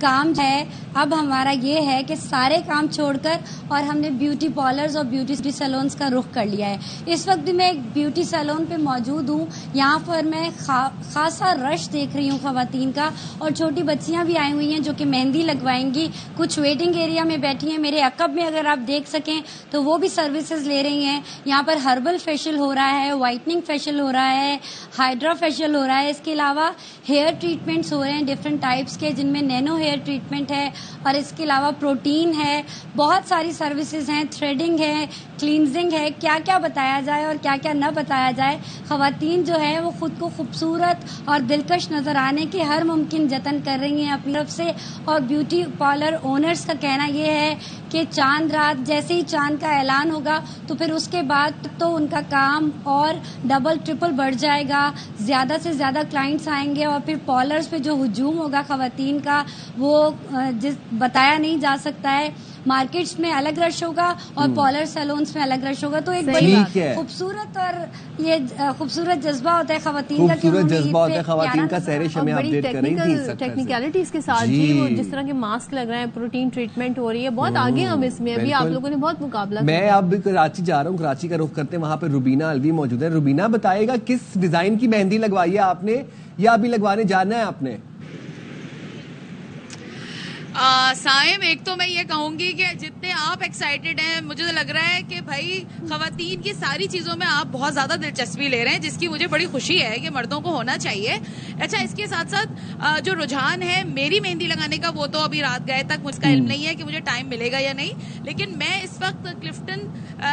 کام ہے اب ہمارا یہ ہے کہ سارے کام چھوڑ کر اور ہم نے بیوٹی پارلرز اور بیوٹی سیلونز کا رخ کر لیا ہے. اس وقت بھی میں ایک بیوٹی سیلون پہ موجود ہوں. یہاں پر میں خاصا رش دیکھ رہی ہوں خواتین کا, اور چھوٹی بچیاں بھی آئی ہوئی ہیں جو کہ مہندی لگوائیں گی. کچھ ویٹنگ ایریا میں بیٹھی ہیں. میرے عقب میں اگر آپ دیکھ سکیں تو وہ بھی سروسز لے رہی ہیں. یہاں پر ہربل فیشیل ہو رہا ہے, وائٹننگ فیشیل ہو رہا ہے, ہائیڈرا فیشیل ہو رہا ہے. اس کے علاوہ ہیئر ٹریٹمنٹس ہو رہے ہیں ڈفرینٹ ٹائپس کے, جن میں نینو ہیئر ٹریٹمنٹ ہے, اور اس کے علاوہ پروٹین ہے. بہت ساری سروسز ہیں, تھریڈنگ ہے, کلینزنگ ہے. کیا کیا بتایا جائے اور کیا کیا نہ بتایا جائے. خواتین جو ہے وہ خود کو خوبصورت اور دلکش نظر آنے کے ہر ممکن جتن کر رہی ہیں اپنی طرف سے. اور بیوٹی پارلر اونرز کا کہنا یہ ہے کہ چاند رات جیسے ہی چاند کا اعلان ہوگا تو پھر اس کے بعد تو ان کا کام اور ڈبل ٹرپل بڑھ جائے گا. زیادہ سے زیادہ کلائنٹس آئیں گے, اور پھر پارلرز پہ جو ہجوم ہوگا خواتین کا وہ بتایا نہیں جا سکتا ہے. مارکیٹس میں الگ رش ہوگا اور پارلر سیلونز میں الگ رش ہوگا. تو ایک بڑی خوبصورت اور یہ خوبصورت جذبہ ہوتا ہے خواتین کا, خوبصورت جذبہ ہوتا ہے خواتین کا. سہرش ہمیں اپڈیٹ کر رہی تھی ٹیکنیکلٹیز کے ساتھ جی, وہ جس طرح کے ماسک لگ رہے ہیں, پروٹین ٹریٹمنٹ ہو رہی ہے, بہت آگے ہم اس میں. ابھی آپ لوگوں نے بہت مقابلہ. میں اب کراچی جا رہا ہوں, کراچی کا رخ کرتے ہیں, وہاں پہ روبینہ الوی موجود ہے. روبینہ بتائے گا کس ڈیزائن کی مہندی لگوائی ہے آپ نے, یا ابھی لگوانے جانا ہے آپ نے؟ سائم, ایک تو میں یہ کہوں گی کہ جتنے آپ ایکسائٹیڈ ہیں, مجھے تو لگ رہا ہے کہ بھائی خواتین کی ساری چیزوں میں آپ بہت زیادہ دلچسپی لے رہے ہیں, جس کی مجھے بڑی خوشی ہے کہ مردوں کو ہونا چاہیے. اچھا, اس کے ساتھ ساتھ جو رجحان ہے میری مہندی لگانے کا, وہ تو ابھی رات گئے تک مجھ کا علم نہیں ہے کہ مجھے ٹائم ملے گا یا نہیں. لیکن میں اس وقت کلفٹن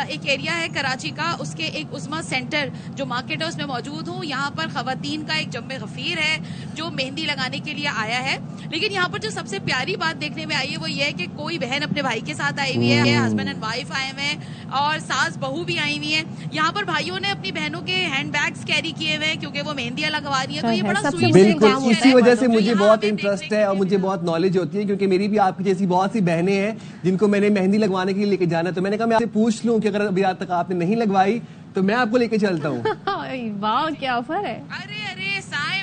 ایک ایریا ہے کراچی کا, اس کے ایک عظما سینٹر جو مارکیٹ ہے اس میں موجود ہوں. یہاں پر خواتین کا ایک جمع غفیر ہے جو مہندی لگانے کے لیے آیا ہے. لیکن یہاں پر جو سب سے پیاری بات دیکھنے میں آئی ہے وہ یہ ہے کہ کوئی بہن اپنے بھائی کے ساتھ آئی ہوئی ہے, ہسبینڈ اینڈ وائف آئے ہوئے ہیں, اور ساس بہو بھی آئی ہوئی ہیں. یہاں پر بھائیوں نے اپنی بہنوں کے ہینڈ بیگز کیری کیے ہوئے ہیں کیونکہ وہ مہندیاں لگوا رہی ہیں. تو یہ بڑا سویٹ. بالکل, اسی وجہ سے مجھے بہت انٹرسٹ ہے اور مجھے بہت نالج ہوتی ہے, کیونکہ میری بھی آپ کی جیسی بہت سی بہنیں ہیں جن کو میں نے مہندی لگوانے کے لیے لے کے جانا ہے. تو میں نے کہا میں آپ سے پوچھ لوں کہ اگر ابھی آج تک آپ نے نہیں لگوائی تو میں آپ کو لے کے چلتا ہوں. واہ, کیا آفر ہے. ارے سائم,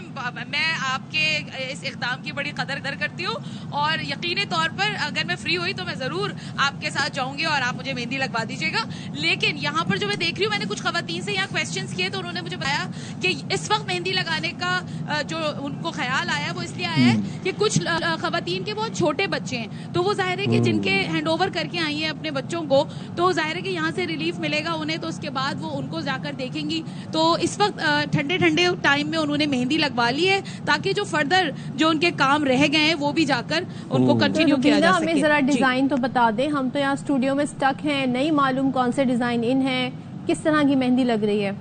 میں آپ کے اس اقدام کی بڑی قدر کرتی ہوں, اور یقینی طور پر اگر میں فری ہوئی تو میں ضرور آپ کے ساتھ جاؤں گی اور آپ مجھے مہندی لگوا دیجیے گا. لیکن یہاں پر جو میں دیکھ رہی ہوں, میں نے کچھ خواتین سے یہاں کویسچنس کیے تو انہوں نے مجھے بتایا کہ اس وقت مہندی لگانے کا جو ان کو خیال آیا وہ اس لیے آیا ہے کہ کچھ خواتین کے بہت چھوٹے بچے ہیں, تو وہ ظاہر ہے کہ جن کے ہینڈ اوور کر کے آئی ہیں اپنے بچوں کو, تو ظاہر ہے کہ یہاں سے ریلیف ملے گا انہیں, تو اس کے بعد وہ ان کو جا کر دیکھیں گی. تو اس وقت ٹھنڈے ٹائم میں انہوں نے مہندی لگوا لی ہے تاکہ جو فردر جو ان کے کام رہ گئے ہیں وہ بھی جا کر ان کو کنٹینیو کیا جا سکے. ہمیں ذرا ڈیزائن تو بتا دیں, ہم تو یہاں اسٹوڈیو میں اسٹک ہیں, نہیں معلوم کون سے ڈیزائن ان ہیں, کس طرح کی مہندی لگ رہی ہے.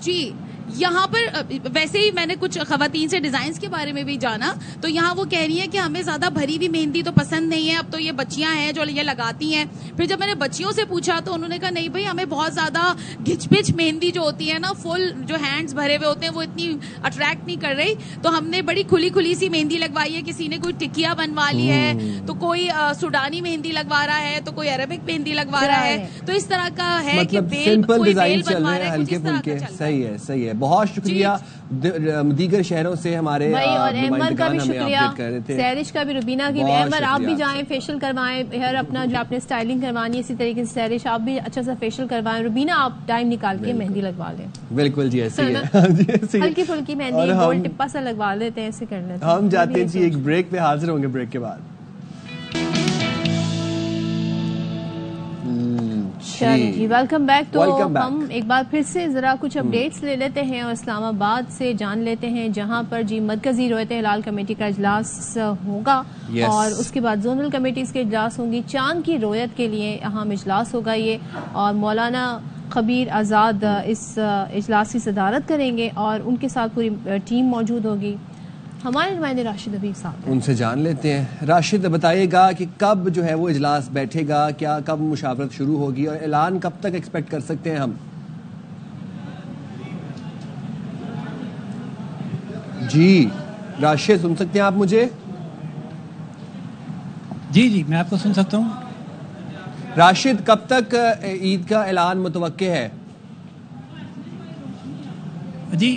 جی, یہاں پر ویسے ہی میں نے کچھ خواتین سے ڈیزائنز کے بارے میں بھی جانا, تو یہاں وہ کہہ رہی ہیں کہ ہمیں زیادہ بھری ہوئی مہندی تو پسند نہیں ہے, اب تو یہ بچیاں ہیں جو یہ لگاتی ہیں. پھر جب میں نے بچیوں سے پوچھا تو انہوں نے کہا نہیں بھائی, ہمیں بہت زیادہ گھچ پچ مہندی جو ہوتی ہے نا, فل جو ہینڈز بھرے ہوئے ہوتے ہیں, وہ اتنی اٹریکٹ نہیں کر رہی. تو ہم نے بڑی کھلی سی مہندی لگوائی ہے. کسی نے کوئی ٹکیا بنوا لی ہے, تو کوئی سوڈانی مہندی لگوا رہا ہے, تو کوئی عربک مہندی لگوا رہا ہے. تو اس طرح کا ہے کہ سمپل ڈیزائن چل رہے ہیں, ہلکے پھلکے. صحیح ہے, بہت شکریہ. دیگر شہروں سے ہمارے اور احمد کا بھی شکریہ, سہرش کا بھی, روبینہ کی بھی. احمد آپ بھی جائیں, فیشل کروائیں, ہیئر اپنا جو آپ نے اسٹائلنگ کروانی, اسی طریقے سے سہرش آپ بھی اچھا سا فیشل کروائیں. روبینہ آپ ٹائم نکال کے مہندی لگوا لیں. بالکل جی, ایسے ہی ہلکی پھلکی مہندی گول ٹپا سا لگوا لیتے ہیں, ایسے کر لیتے ہیں. ہم جاتے ہیں جی ایک بریک پہ, حاضر ہوں گے بریک کے بعد. جی ویلکم بیک. تو ہم ایک بار پھر سے ذرا کچھ اپڈیٹس لے لیتے ہیں اور اسلام آباد سے جان لیتے ہیں, جہاں پر جی مرکزی رویت ہلال کمیٹی کا اجلاس ہوگا اور اس کے بعد زونل کمیٹیز کے اجلاس ہوں گی. چاند کی رویت کے لیے اہم اجلاس ہوگا یہ, اور مولانا خبیر آزاد اس اجلاس کی صدارت کریں گے اور ان کے ساتھ پوری ٹیم موجود ہوگی. ہمارے نمائندے راشد حبیب صاحب, ان سے جان لیتے ہیں. راشد بتائیے گا کہ کب جو ہے وہ اجلاس بیٹھے گا, کیا کب مشاورت شروع ہوگی, اور اعلان کب تک ایکسپیکٹ کر سکتے ہیں ہم؟ جی راشد, سن سکتے ہیں آپ مجھے؟ جی میں آپ کو سن سکتا ہوں. راشد, کب تک عید کا اعلان متوقع ہے؟ جی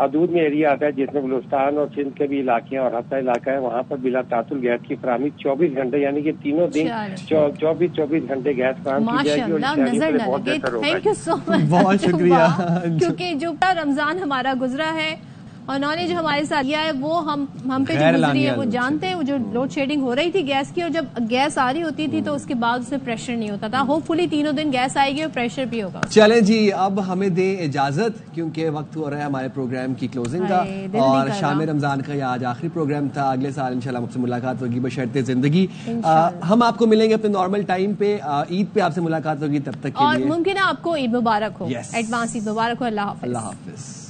حدود میں ایریا آتا ہے جس میں بلوچستان اور سندھ کے بھی علاقے ہیں اور ہفتہ علاقہ ہے، وہاں پر بلا تعطل گیس کی فراہمی 24 گھنٹے یعنی کہ تینوں دن 24 گھنٹے گیس فراہم کی جائے گی اور نظر نہ لگے. تھینک یو سو مچ. بہت شکریہ. کیونکہ جو رمضان ہمارا گزرا ہے اور انہوں نے جو ہمارے ساتھ کیا ہے وہ ہم پہ جو گزری ہے وہ جانتے ہیں. وہ جو لوڈ شیڈنگ ہو رہی تھی گیس کی اور جب گیس آ رہی ہوتی تھی تو اس کے بعد اس میں پریشر نہیں ہوتا تھا. ہوپ فلی تینوں دن گیس آئے گی اور پریشر بھی ہوگا. چلیں جی اب ہمیں دیں اجازت کیونکہ وقت ہو رہا ہے ہمارے پروگرام کی کلوزنگ کا اور شام رمضان کا یہ آج آخری پروگرام تھا. اگلے سال انشاءاللہ مجھ سے ملاقات ہوگی بشرط زندگی. ہم آپ کو ملیں گے اپنے نارمل ٹائم پہ. عید پہ آپ سے ملاقات ہوگی. تب تک کے لیے اور ممکن ہے آپ کو عید مبارک ہو. ایڈوانس عید مبارک ہو. اللہ حافظ. اللہ حافظ.